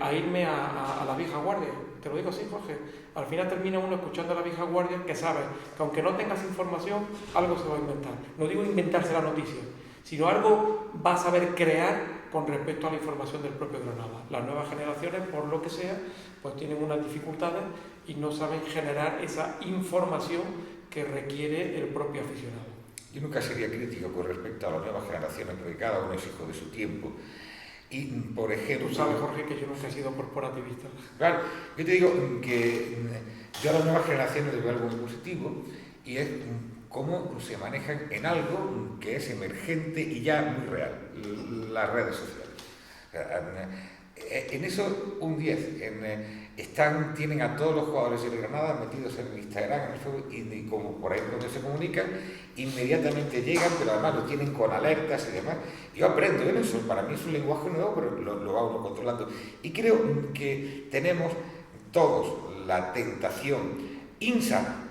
a irme a la vieja guardia, te lo digo así, Jorge, al final termina uno escuchando a la vieja guardia que sabe que aunque no tengas información, algo se va a inventar. No digo inventarse la noticia, sino algo va a saber crear con respecto a la información del propio Granada. Las nuevas generaciones, por lo que sea, pues tienen unas dificultades y no saben generar esa información que requiere el propio aficionado. Yo nunca sería crítico con respecto a las nuevas generaciones, porque cada uno es hijo de su tiempo. Y, por ejemplo... Tú sabes, Jorge, que yo nunca he sido corporativista. Claro, yo te digo que yo a las nuevas generaciones les veo algo muy positivo, y es cómo se manejan en algo que es emergente y ya muy real, las redes sociales. En eso un 10, tienen a todos los jugadores de Granada metidos en el Instagram, en el Facebook, y como por ahí donde se comunican, inmediatamente llegan, pero además lo tienen con alertas y demás. Yo aprendo en eso, para mí es un lenguaje nuevo, pero lo va uno controlando. Y creo que tenemos todos la tentación insana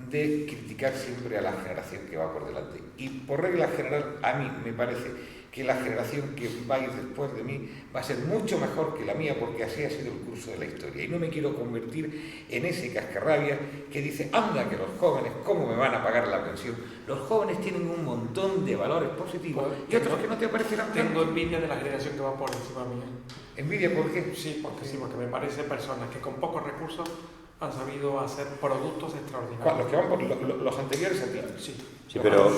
de criticar siempre a la generación que va por delante. Y por regla general, a mí me parece que la generación que va a ir después de mí va a ser mucho mejor que la mía, porque así ha sido el curso de la historia. Y no me quiero convertir en ese cascarrabia que dice, anda que los jóvenes, ¿cómo me van a pagar la pensión? Los jóvenes tienen un montón de valores positivos y otros que no te aparecerán. Tengo envidia de la generación que va por encima mía. ¿Envidia por qué? Sí, porque me parece personas que con pocos recursos han sabido hacer productos extraordinarios. Los que van por los anteriores a ti. Sí, pero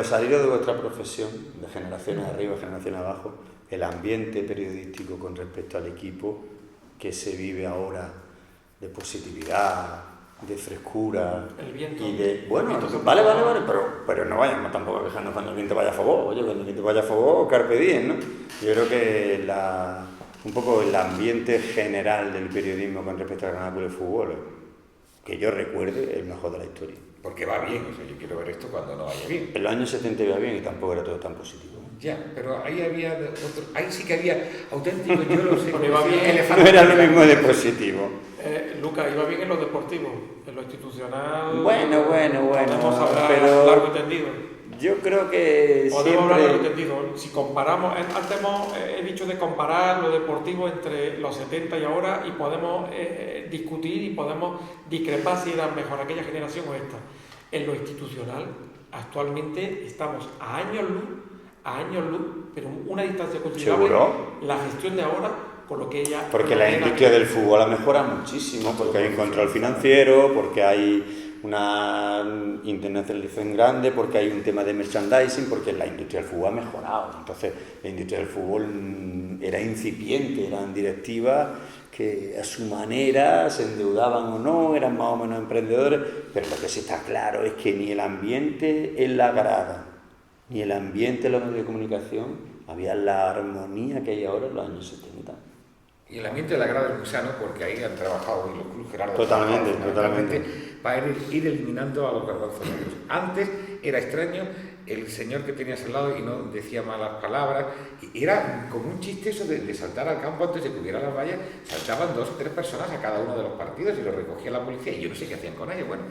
salido de vuestra profesión, de generaciones arriba, generaciones abajo, el ambiente periodístico con respecto al equipo que se vive ahora, de positividad, de frescura, el viento, y de... Bueno, vale, pero no vayamos tampoco a quejarnos cuando el viento vaya a favor. Oye, cuando el viento vaya a favor, carpe diem, ¿no? Yo creo que un poco el ambiente general del periodismo con respecto a Granada Club de Fútbol, que yo recuerde, el mejor de la historia. Porque va bien, o sea, yo quiero ver esto cuando no vaya bien. En los años 70 iba bien y tampoco era todo tan positivo. Ya, pero ahí sí que había auténticos, yo lo sé. Iba bien, no era lo mismo de positivo. Lucas, iba bien en lo deportivo, en lo institucional. Bueno, podemos hablar pero largo y tendido. Yo creo que podemos hablar largo y tendido. Si comparamos, antes he dicho de comparar lo deportivo entre los 70 y ahora, y podemos discutir y podemos discrepar si era mejor aquella generación o esta. En lo institucional, actualmente estamos a años luz, pero una distancia considerable. ¿Seguro? La gestión de ahora con lo que ella... Porque la industria del fútbol ha mejorado muchísimo, porque hay un control financiero, porque hay una internacionalización grande, porque hay un tema de merchandising, porque la industria del fútbol ha mejorado. Entonces, la industria del fútbol era incipiente, eran directivas que a su manera se endeudaban o no, eran más o menos emprendedores, pero lo que sí está claro es que ni el ambiente en la grada, ni el ambiente en los medios de comunicación había la armonía que hay ahora en los años 70. Y el ambiente de la grada es muy sano, porque ahí han trabajado hoy los clubes, Gerardo. Totalmente. Para ir eliminando a los garbanzos. Antes era extraño el señor que tenías al lado y no decía malas palabras. Y era como un chiste eso de saltar al campo antes de que hubiera las vallas. Saltaban 2 o 3 personas a cada uno de los partidos y los recogía la policía. Y yo no sé qué hacían con ellos. Bueno,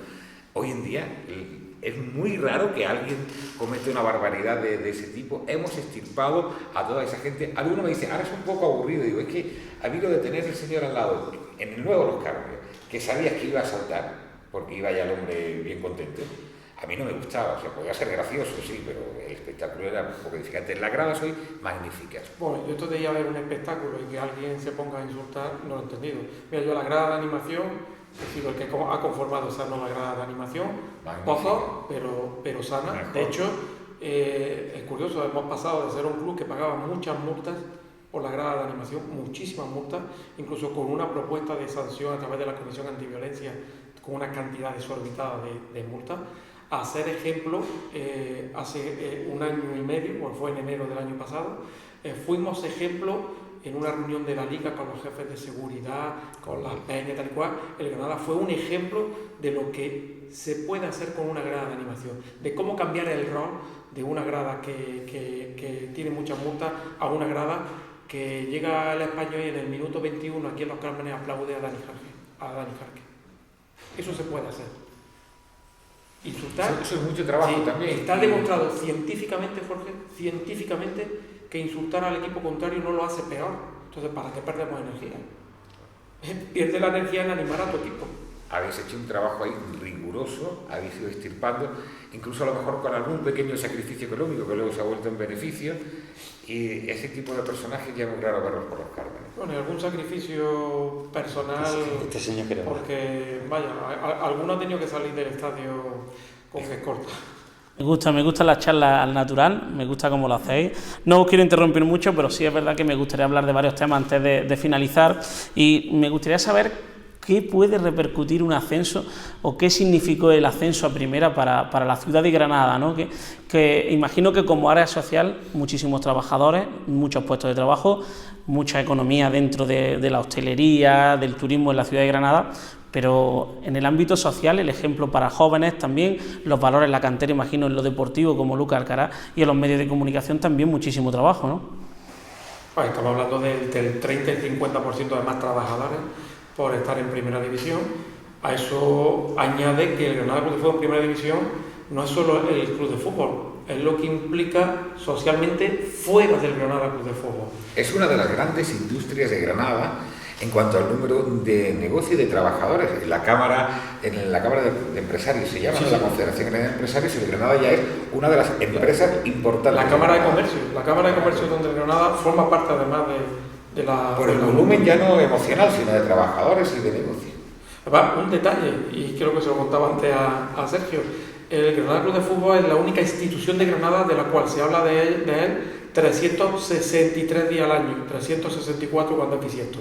hoy en día es muy raro que alguien cometa una barbaridad de ese tipo. Hemos extirpado a toda esa gente. Alguno me dice, ahora es un poco aburrido. Digo, es que a mí lo de tener el señor al lado, en el nuevo Los Carmen, que sabías que iba a saltar, porque iba ya el hombre bien contento, a mí no me gustaba. O sea, podía ser gracioso, sí, pero el espectáculo era un poco edificante. Las gradas hoy magníficas. Bueno, yo esto de ir a ver un espectáculo y que alguien se ponga a insultar, no lo he entendido. Mira, yo la grada de animación... He sido el que ha conformado esa nueva grada de animación, poco, pero sana. Mejor. De hecho, es curioso, hemos pasado de ser un club que pagaba muchas multas por la grada de animación, muchísimas multas, incluso con una propuesta de sanción a través de la Comisión Antiviolencia, con una cantidad desorbitada de multas, a ser ejemplo. Hace 1 año y medio, o fue en enero del año pasado, fuimos ejemplo en una reunión de la Liga con los jefes de seguridad, con las peñas, tal y cual, el Granada fue un ejemplo de lo que se puede hacer con una grada de animación, de cómo cambiar el rol de una grada que tiene muchas multas a una grada que llega al Español y en el minuto 21 aquí en Los Cármenes aplaude a Dani Jarque. Eso se puede hacer. Insultar. Eso es mucho trabajo también. Está demostrado científicamente, Jorge, que insultar al equipo contrario no lo hace peor. Entonces, ¿para qué perdemos energía? Pierde la energía en animar a tu equipo. Habéis hecho un trabajo ahí riguroso, habéis ido extirpando, incluso a lo mejor con algún pequeño sacrificio económico que luego se ha vuelto en beneficio, y ese tipo de personajes ya es muy raro verlos por Los Cármenes. Bueno, y algún sacrificio personal, porque, vaya, alguno ha tenido que salir del estadio con escolta. Me gusta la charla al natural, me gusta cómo lo hacéis. No os quiero interrumpir mucho, pero sí es verdad que me gustaría hablar de varios temas antes de finalizar, y me gustaría saber qué puede repercutir un ascenso o qué significó el ascenso a primera para la ciudad de Granada, ¿no? Que imagino que como área social, muchísimos trabajadores, muchos puestos de trabajo, mucha economía dentro de la hostelería, del turismo en la ciudad de Granada, pero en el ámbito social, el ejemplo para jóvenes también, los valores en la cantera, imagino en lo deportivo como Lucas Alcaraz, y en los medios de comunicación también muchísimo trabajo, ¿no? Pues estamos hablando del 30 y 50% de más trabajadores por estar en primera división. A eso añade que el Granada Club de Fútbol en primera división no es solo el club de fútbol, es lo que implica socialmente fuera del Granada Club de Fútbol. Es una de las grandes industrias de Granada en cuanto al número de negocio y de trabajadores. En la Cámara de Empresarios se llama, sí, la Confederación Granadina de Empresarios, y el Granada ya es una de las empresas importantes. La Cámara de Comercio donde el Granada forma parte además de la... Por el volumen ya no emocional, sino de trabajadores y de negocio. Un detalle, y creo que se lo contaba antes a Sergio, el Granada Club de Fútbol es la única institución de Granada de la cual se habla de él 363 días al año, 364 cuando es bisiesto.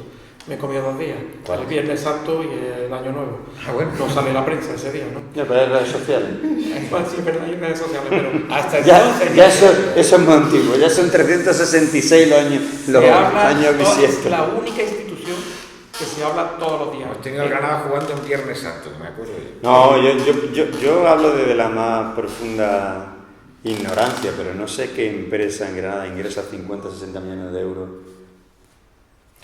Me he comido 2 días, el Viernes Santo y el Año Nuevo. Bueno. No sale la prensa ese día, ¿no? Ya, pero hay redes sociales. Sí, pero hay redes sociales, pero... Hasta ya eso es muy antiguo, ya son 366 los años bisiestos. Es la única institución que se habla todos los días. Hemos tenido el Granada jugando en Viernes Santo, que me acuerdo yo. No, yo hablo desde la más profunda ignorancia, pero no sé qué empresa en Granada ingresa 50 o 60 millones de euros,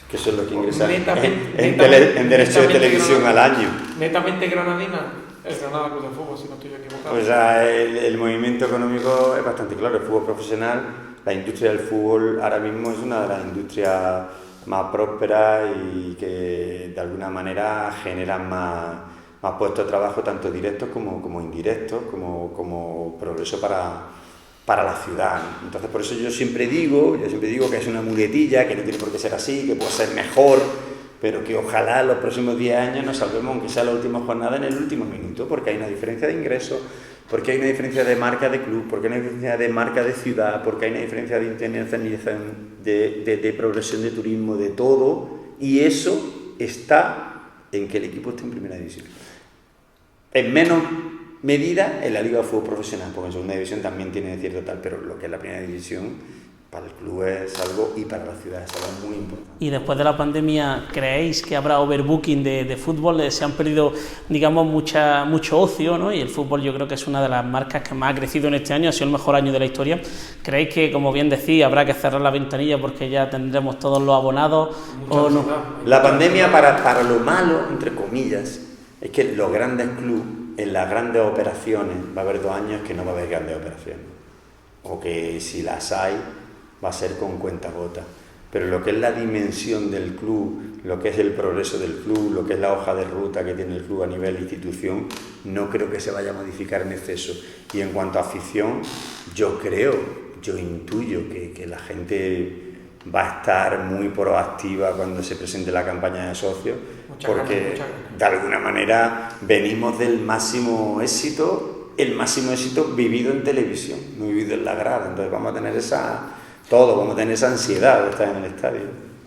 que eso es lo que ingresa en derecho de televisión al año. Netamente granadina, el Granada Club de Fútbol, si no estoy equivocado. O sea, el movimiento económico es bastante claro. El fútbol profesional, la industria del fútbol ahora mismo es una de las industrias más prósperas y que de alguna manera generan más puestos de trabajo, tanto directos como indirectos, como progreso para la ciudad. Entonces, por eso yo siempre digo que es una muletilla, que no tiene por qué ser así, que puede ser mejor, pero que ojalá en los próximos 10 años nos salvemos, aunque sea la última jornada, en el último minuto, porque hay una diferencia de ingresos, porque hay una diferencia de marca de club, porque hay una diferencia de marca de ciudad, porque hay una diferencia de internacionalización, de progresión de turismo, de todo, y eso está en que el equipo esté en primera división. En menos medida en la Liga de Fútbol Profesional, porque en segunda división también tiene cierto tal, pero lo que es la primera división para el club es algo, y para la ciudad es algo muy importante. Y después de la pandemia, ¿creéis que habrá overbooking de fútbol? Se han perdido, digamos, mucho ocio, ¿no? Y el fútbol yo creo que es una de las marcas que más ha crecido en este año, ha sido el mejor año de la historia. ¿Creéis que, como bien decía, habrá que cerrar la ventanilla porque ya tendremos todos los abonados o no? La pandemia, para lo malo, entre comillas, es que los grandes clubes, en las grandes operaciones, va a haber 2 años que no va a haber grandes operaciones, o que si las hay va a ser con cuentagotas, pero lo que es la dimensión del club, lo que es el progreso del club, lo que es la hoja de ruta que tiene el club a nivel institución, no creo que se vaya a modificar en exceso. Y en cuanto a afición, yo intuyo que la gente va a estar muy proactiva cuando se presente la campaña de socios, porque de alguna manera venimos del máximo éxito, el máximo éxito vivido en televisión, no vivido en la grada. Entonces vamos a tener esa ansiedad de estar en el estadio.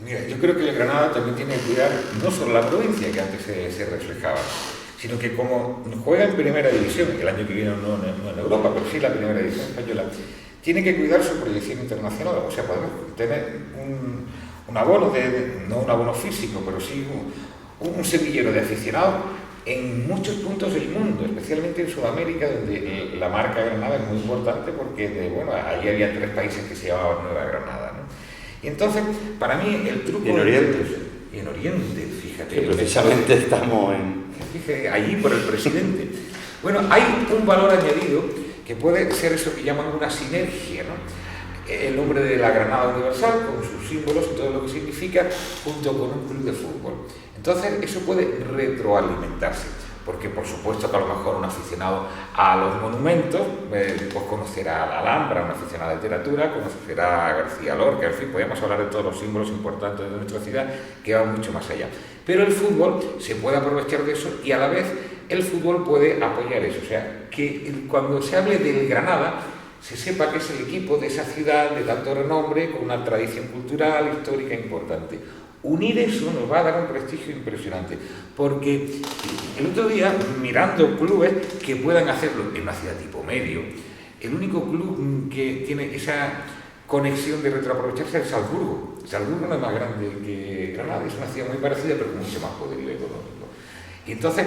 Mira, yo creo que el Granada también tiene que cuidar no solo la provincia que antes se reflejaba, sino que como juega en primera división, el año que viene no en Europa, pero sí la primera división española, tiene que cuidar su proyección internacional. O sea, podemos tener un abono, no un abono físico, pero sí un semillero de aficionados en muchos puntos del mundo, especialmente en Sudamérica, donde la marca Granada es muy importante porque, ahí había 3 países que se llamaban Nueva Granada, ¿no? Y entonces, para mí, el truco... Y en Oriente. Y en Oriente, fíjate. Que precisamente estamos Fíjate, allí por el presidente. Bueno, hay un valor añadido que puede ser eso que llaman una sinergia, ¿no? El nombre de la Granada Universal, con sus símbolos y todo lo que significa, junto con un club de fútbol. Entonces, eso puede retroalimentarse, porque por supuesto que a lo mejor un aficionado a los monumentos, pues conocerá a la Alhambra, un aficionado a la literatura, conocerá a García Lorca, en fin, podríamos hablar de todos los símbolos importantes de nuestra ciudad, que van mucho más allá. Pero el fútbol se puede aprovechar de eso y a la vez el fútbol puede apoyar eso, o sea, que cuando se hable del Granada, se sepa que es el equipo de esa ciudad de tanto renombre, con una tradición cultural, histórica importante. Unir eso nos va a dar un prestigio impresionante, porque el otro día, mirando clubes que puedan hacerlo en una ciudad tipo medio, el único club que tiene esa conexión de retroaprovecharse es Salzburgo. Salzburgo no es más grande que Granada, es una ciudad muy parecida, pero con mucho más poder económico. Y entonces,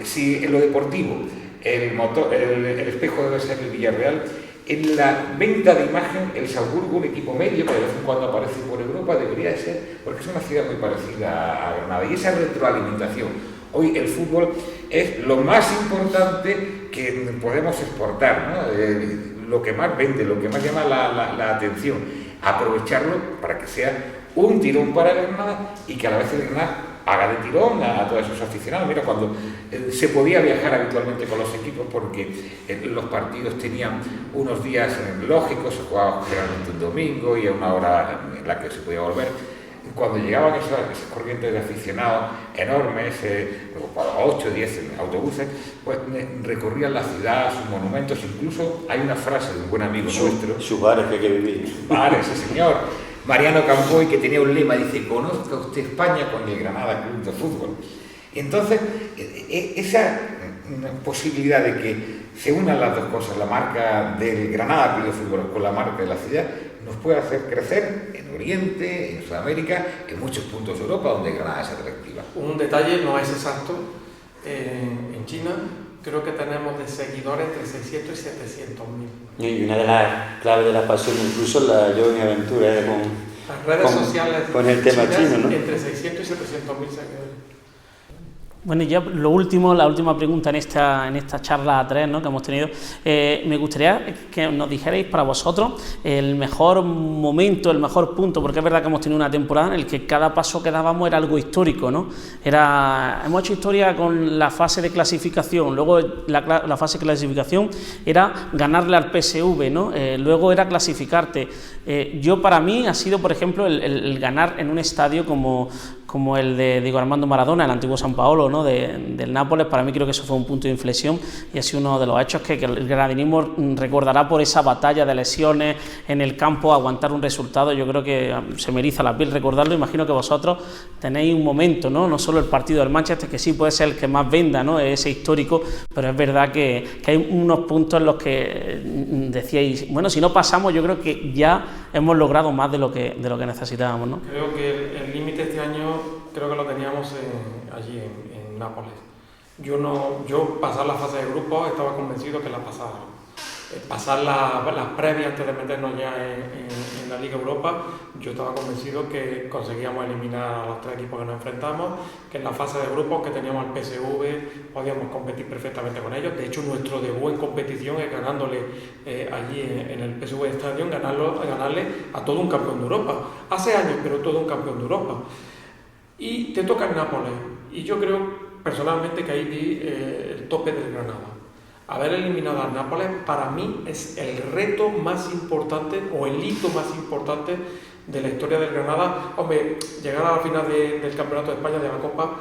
si en lo deportivo el espejo debe ser el Villarreal, en la venta de imagen, el Salzburgo, un equipo medio que de vez en cuando aparece por Europa, debería de ser, porque es una ciudad muy parecida a Granada. Y esa retroalimentación. Hoy el fútbol es lo más importante que podemos exportar, ¿no? Lo que más vende, lo que más llama la atención. Aprovecharlo para que sea un tirón para Granada y que a la vez el Granada haga de tirón a todos esos aficionados. Mira, cuando se podía viajar habitualmente con los equipos porque los partidos tenían unos días lógicos, se jugaba generalmente un domingo y a una hora en la que se podía volver. Cuando llegaban esas corrientes de aficionados enormes, 8 o 10 autobuses, pues recorrían la ciudad, sus monumentos, incluso hay una frase de un buen amigo nuestro. Sus bares que hay que vivir. Sus bares, sí señor. Mariano Campoy, que tenía un lema, dice: conozca usted España con el Granada Club de Fútbol. Y entonces, esa posibilidad de que se unan las dos cosas, la marca del Granada Club de Fútbol con la marca de la ciudad, nos puede hacer crecer en Oriente, en Sudamérica, en muchos puntos de Europa donde Granada es atractiva. Un detalle, no es exacto, en China creo que tenemos de seguidores entre 600 y 700 mil. Y una de las claves de la pasión, incluso la yo en aventura, con las redes sociales con el tema chino, ¿no? Entre 600 y 700 mil seguidores. Bueno, y ya la última pregunta en esta charla a 3, ¿no?, que hemos tenido. Me gustaría que nos dijerais para vosotros el mejor momento, el mejor punto, porque es verdad que hemos tenido una temporada en la que cada paso que dábamos era algo histórico, ¿no? Hemos hecho historia con la fase de clasificación, luego la fase de clasificación era ganarle al PSV, ¿no? Luego era clasificarte. Para mí ha sido, por ejemplo, el ganar en un estadio como el de Diego Armando Maradona, el antiguo San Paolo, ¿no?, del Nápoles. Para mí creo que eso fue un punto de inflexión y ha sido uno de los hechos que el granadenismo recordará por esa batalla de lesiones en el campo, aguantar un resultado. Yo creo que se me eriza la piel recordarlo. Imagino que vosotros tenéis un momento, no solo el partido del Manchester, que sí puede ser el que más venda, ¿no?, ese histórico, pero es verdad que hay unos puntos en los que decíais, bueno, si no pasamos, yo creo que ya hemos logrado más de lo que necesitábamos, ¿no? Creo que el límite este año creo que lo teníamos allí en Nápoles. Yo pasar la fase de grupos estaba convencido que la pasaba. Pasar las previas antes de meternos ya en la Liga Europa, yo estaba convencido que conseguíamos eliminar a los 3 equipos que nos enfrentamos, que en la fase de grupos que teníamos al PSV podíamos competir perfectamente con ellos. De hecho, nuestro debut en competición es ganándole allí en el PSV Stadium, ganarle a todo un campeón de Europa. Hace años, pero todo un campeón de Europa. Y te toca en Nápoles, y yo creo personalmente que ahí vi el tope del Granada. Haber eliminado al Nápoles para mí es el reto más importante o el hito más importante de la historia del Granada. Hombre, llegar a la final del Campeonato de España de la Copa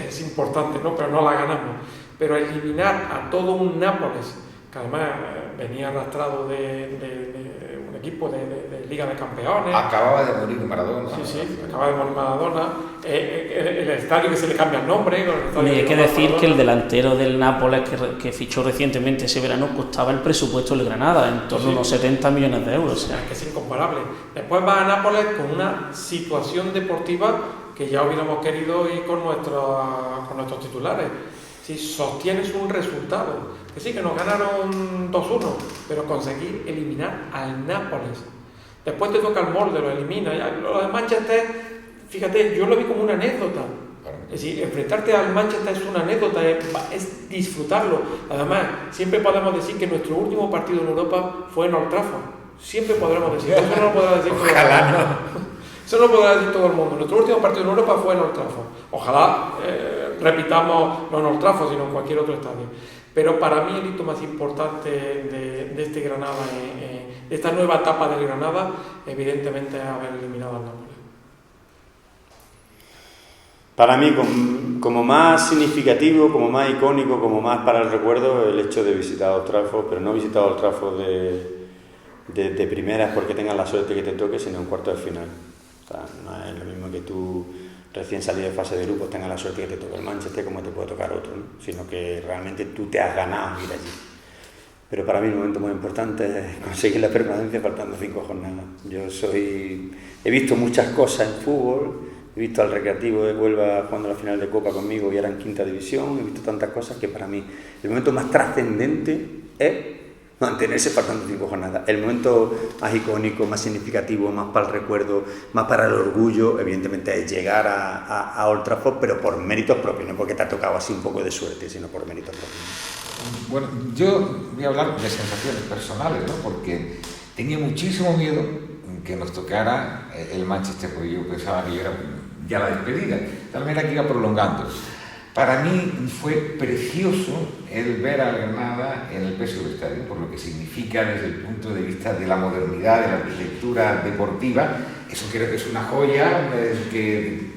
es importante, ¿no?, pero no la ganamos. Pero eliminar a todo un Nápoles, que además venía arrastrado de un equipo de Liga de Campeones. Acababa de morir Maradona. Sí, acaba de morir Maradona. El estadio que se le cambia el nombre. Hay que decir que el delantero del Nápoles que fichó recientemente ese verano costaba el presupuesto del Granada, en torno a unos 70 millones de euros. O sea, que es incomparable. Después va a Nápoles con una situación deportiva que ya hubiéramos querido ir con nuestros titulares. Si sostienes un resultado, que sí, que nos ganaron 2-1, pero conseguir eliminar al Nápoles. Después te toca el Molde, lo elimina. Lo de Manchester, fíjate, yo lo vi como una anécdota. Es decir, enfrentarte al Manchester es una anécdota, es disfrutarlo. Además, siempre podemos decir que nuestro último partido en Europa fue en Old Trafford. Siempre podremos decir, eso no lo podrá decir todo el mundo. Eso no lo podrá decir todo el mundo. Nuestro último partido en Europa fue en Old Trafford. Ojalá repitamos, no en Old Trafford, sino en cualquier otro estadio. Pero para mí el hito más importante de este Granada, de esta nueva etapa del Granada, evidentemente es haber eliminado al Nápoles. Para mí, como más significativo, como más icónico, como más para el recuerdo, el hecho de visitar Old Trafford, pero no visitar Old Trafford de primeras porque tengas la suerte que te toque, sino en cuartos de final. O sea, no es lo mismo que tú recién salido de fase de grupos tengas la suerte que te toque el Manchester como te puede tocar otro, ¿no? Sino que realmente tú te has ganado ir allí. Pero para mí el momento muy importante es conseguir la permanencia faltando 5 jornadas. He visto muchas cosas en fútbol, he visto al Recreativo de Huelva jugando la final de Copa conmigo y ahora en quinta división, he visto tantas cosas que para mí el momento más trascendente es mantenerse faltando 5 jornadas. El momento más icónico, más significativo, más para el recuerdo, más para el orgullo, evidentemente es llegar a Old Trafford, pero por méritos propios, no porque te ha tocado así un poco de suerte, sino por méritos propios. Bueno, yo voy a hablar de sensaciones personales, ¿no? Porque tenía muchísimo miedo que nos tocara el Manchester, porque yo pensaba que era ya la despedida, de tal manera que iba prolongando. Para mí fue precioso el ver a Granada en el PSV Stadium, por lo que significa desde el punto de vista de la modernidad, de la arquitectura deportiva. Eso creo que es una joya que,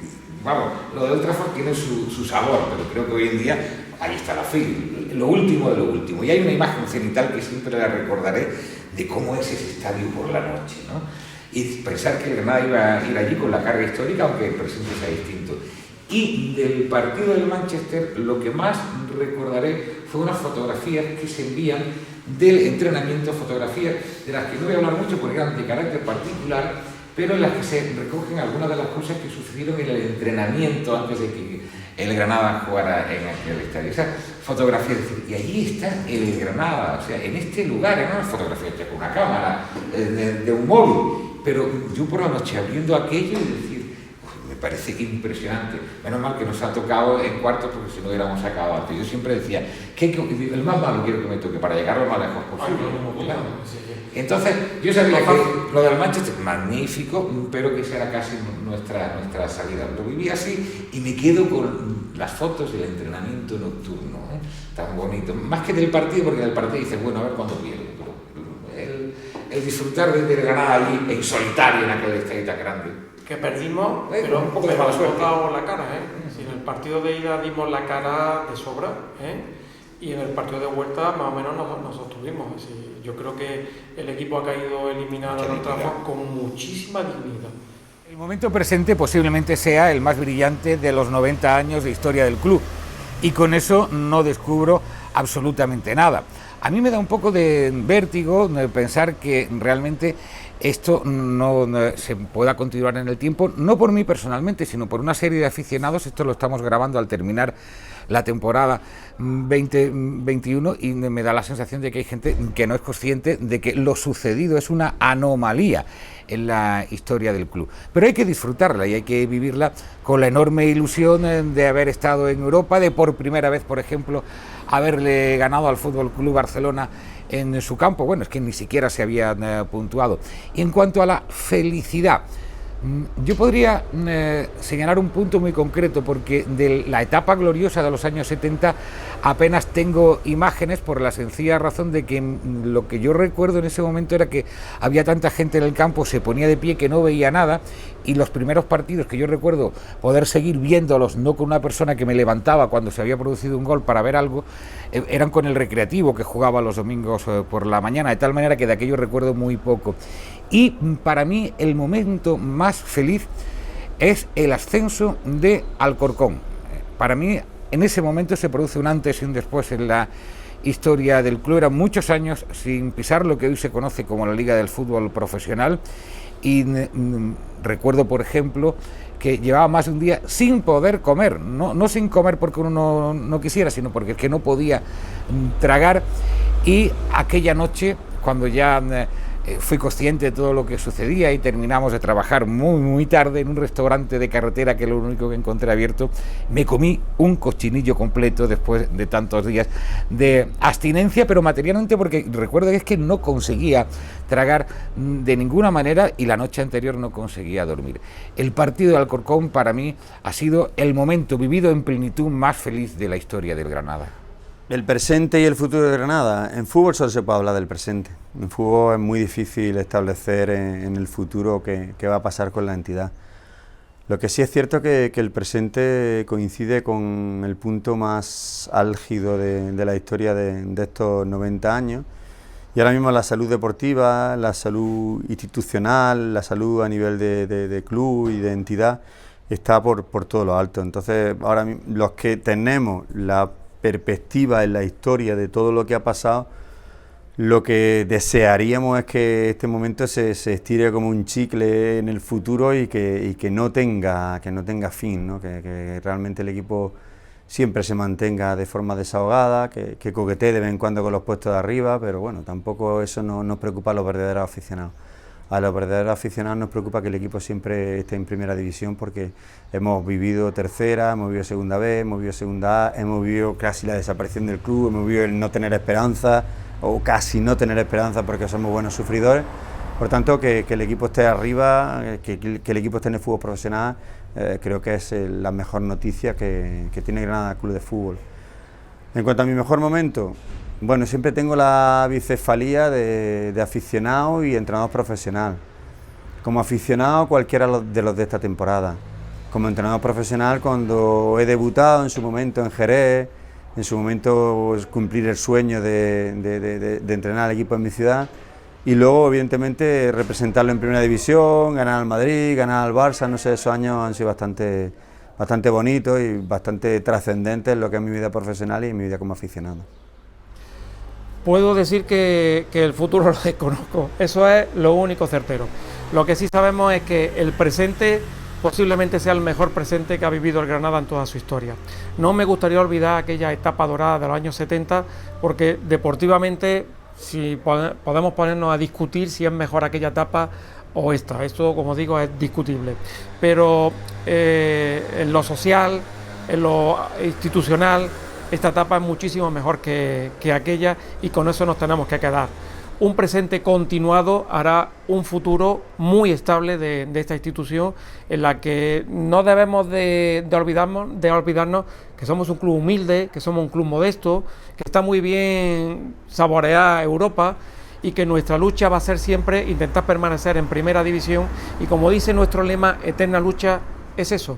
vamos, lo de Old Trafford tiene su sabor, pero creo que hoy en día ahí está la fin, lo último de lo último. Y hay una imagen cenital que siempre la recordaré de cómo es ese estadio por la noche, ¿no? Y pensar que el Granada iba a ir allí con la carga histórica, aunque el presente sea distinto. Y del partido del Manchester, lo que más recordaré fue unas fotografías que se envían del entrenamiento, fotografías de las que no voy a hablar mucho porque eran de carácter particular, pero en las que se recogen algunas de las cosas que sucedieron en el entrenamiento antes de que el Granada jugara en aquel estadio. Esa fotografía, y allí está el Granada, o sea, en este lugar, era una fotografía hecha con una cámara, de un móvil, pero yo por la noche abriendo aquello y decir, me parece impresionante. Menos mal que nos ha tocado en cuartos porque si no hubiéramos sacado antes. Yo siempre decía, el más malo quiero que me toque para llegar lo más lejos posible. Entonces, yo sabía que lo del Manchester, magnífico, pero que esa era casi nuestra salida. Lo viví así y me quedo con las fotos del entrenamiento nocturno, tan bonito. Más que del partido, porque en el partido dices, bueno, a ver cuándo pierdo. El disfrutar de ganar allí en solitario en aquel estadio tan grande. Que perdimos, pero un poco de mala suerte. Dado la cara, Si en el partido de ida dimos la cara de sobra, y en el partido de vuelta más o menos nos sostuvimos. Yo creo que el equipo ha caído eliminado en Old Trafford con muchísima dignidad. El momento presente posiblemente sea el más brillante de los 90 años de historia del club, y con eso no descubro absolutamente nada. A mí me da un poco de vértigo pensar que realmente esto no se pueda continuar en el tiempo, no por mí personalmente, sino por una serie de aficionados. Esto lo estamos grabando al terminar la temporada 2021 y me da la sensación de que hay gente que no es consciente de que lo sucedido es una anomalía en la historia del club. Pero hay que disfrutarla y hay que vivirla con la enorme ilusión de haber estado en Europa, de por primera vez, por ejemplo, haberle ganado al Fútbol Club Barcelona en su campo. Bueno, es que ni siquiera se habían puntuado. Y en cuanto a la felicidad, yo podría señalar un punto muy concreto, porque de la etapa gloriosa de los años 70 apenas tengo imágenes por la sencilla razón de que lo que yo recuerdo en ese momento era que había tanta gente en el campo, se ponía de pie que no veía nada, y los primeros partidos que yo recuerdo poder seguir viéndolos, no con una persona que me levantaba cuando se había producido un gol para ver algo, eran con el Recreativo, que jugaba los domingos por la mañana, de tal manera que de aquello recuerdo muy poco. Y para mí el momento más feliz es el ascenso de Alcorcón. Para mí en ese momento se produce un antes y un después en la historia del club. Eran muchos años sin pisar lo que hoy se conoce como la Liga del Fútbol Profesional, y recuerdo, por ejemplo, que llevaba más de un día sin poder comer, no sin comer porque uno no quisiera, sino porque es que no podía tragar. Y aquella noche, cuando ya fui consciente de todo lo que sucedía y terminamos de trabajar muy tarde en un restaurante de carretera, que es lo único que encontré abierto, me comí un cochinillo completo después de tantos días de abstinencia, pero materialmente, porque recuerdo que es que no conseguía tragar de ninguna manera y la noche anterior no conseguía dormir. El partido de Alcorcón para mí ha sido el momento vivido en plenitud más feliz de la historia del Granada. El presente y el futuro de Granada. En fútbol solo se puede hablar del presente. En fútbol es muy difícil establecer en el futuro qué va a pasar con la entidad. Lo que sí es cierto que el presente coincide con el punto más álgido de la historia de estos 90 años. Y ahora mismo la salud deportiva, la salud institucional, la salud a nivel de club y de entidad está por todo lo alto. Entonces, ahora mismo, los que tenemos la perspectiva en la historia de todo lo que ha pasado, lo que desearíamos es que este momento se estire como un chicle en el futuro y que no tenga fin, ¿no? Que realmente el equipo siempre se mantenga de forma desahogada, que coquetee de vez en cuando con los puestos de arriba, pero bueno, tampoco eso no nos preocupa a los verdaderos aficionados. A los verdaderos aficionados nos preocupa que el equipo siempre esté en primera división, porque hemos vivido tercera, hemos vivido segunda B, hemos vivido segunda A, hemos vivido casi la desaparición del club, hemos vivido el no tener esperanza, o casi no tener esperanza porque somos buenos sufridores. Por tanto, que el equipo esté arriba, que el equipo esté en el fútbol profesional, creo que es la mejor noticia que tiene Granada Club de Fútbol. En cuanto a mi mejor momento, bueno, siempre tengo la bicefalía de aficionado y entrenador profesional. Como aficionado, cualquiera de los de esta temporada. Como entrenador profesional, cuando he debutado en su momento en Jerez, en su momento cumplir el sueño de entrenar al equipo en mi ciudad, y luego, evidentemente, representarlo en Primera División, ganar al Madrid, ganar al Barça. No sé, esos años han sido bastante bonitos y bastante trascendentes en lo que es mi vida profesional y mi vida como aficionado. Puedo decir que el futuro lo desconozco, eso es lo único certero. Lo que sí sabemos es que el presente posiblemente sea el mejor presente que ha vivido el Granada en toda su historia. No me gustaría olvidar aquella etapa dorada de los años 70, porque deportivamente si podemos ponernos a discutir si es mejor aquella etapa o esta. Esto, como digo, es discutible. Pero en lo social, en lo institucional, esta etapa es muchísimo mejor que aquella, y con eso nos tenemos que quedar. Un presente continuado hará un futuro muy estable de esta institución, en la que no debemos de olvidarnos que somos un club humilde, que somos un club modesto, que está muy bien saborear Europa, y que nuestra lucha va a ser siempre intentar permanecer en Primera División, y como dice nuestro lema, eterna lucha, es eso.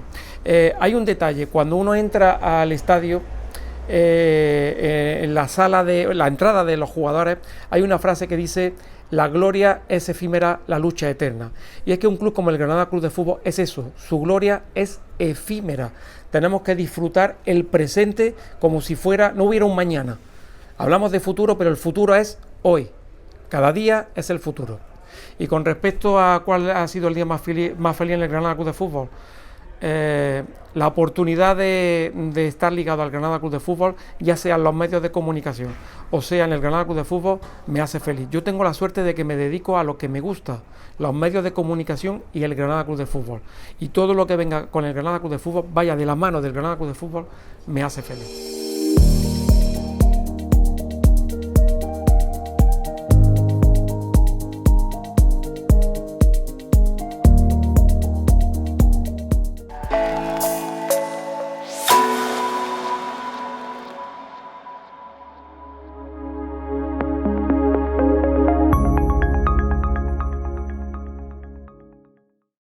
Hay un detalle: cuando uno entra al estadio, en la sala de la entrada de los jugadores, hay una frase que dice: la gloria es efímera, la lucha eterna. Y es que un club como el Granada Club de Fútbol es eso, su gloria es efímera. Tenemos que disfrutar el presente como si no hubiera un mañana. Hablamos de futuro, pero el futuro es hoy. Cada día es el futuro. Y con respecto a cuál ha sido el día más feliz en el Granada Club de Fútbol, la oportunidad de estar ligado al Granada Club de Fútbol, ya sea en los medios de comunicación o sea en el Granada Club de Fútbol, me hace feliz. Yo tengo la suerte de que me dedico a lo que me gusta, los medios de comunicación y el Granada Club de Fútbol, y todo lo que venga con el Granada Club de Fútbol, vaya de la mano del Granada Club de Fútbol, me hace feliz.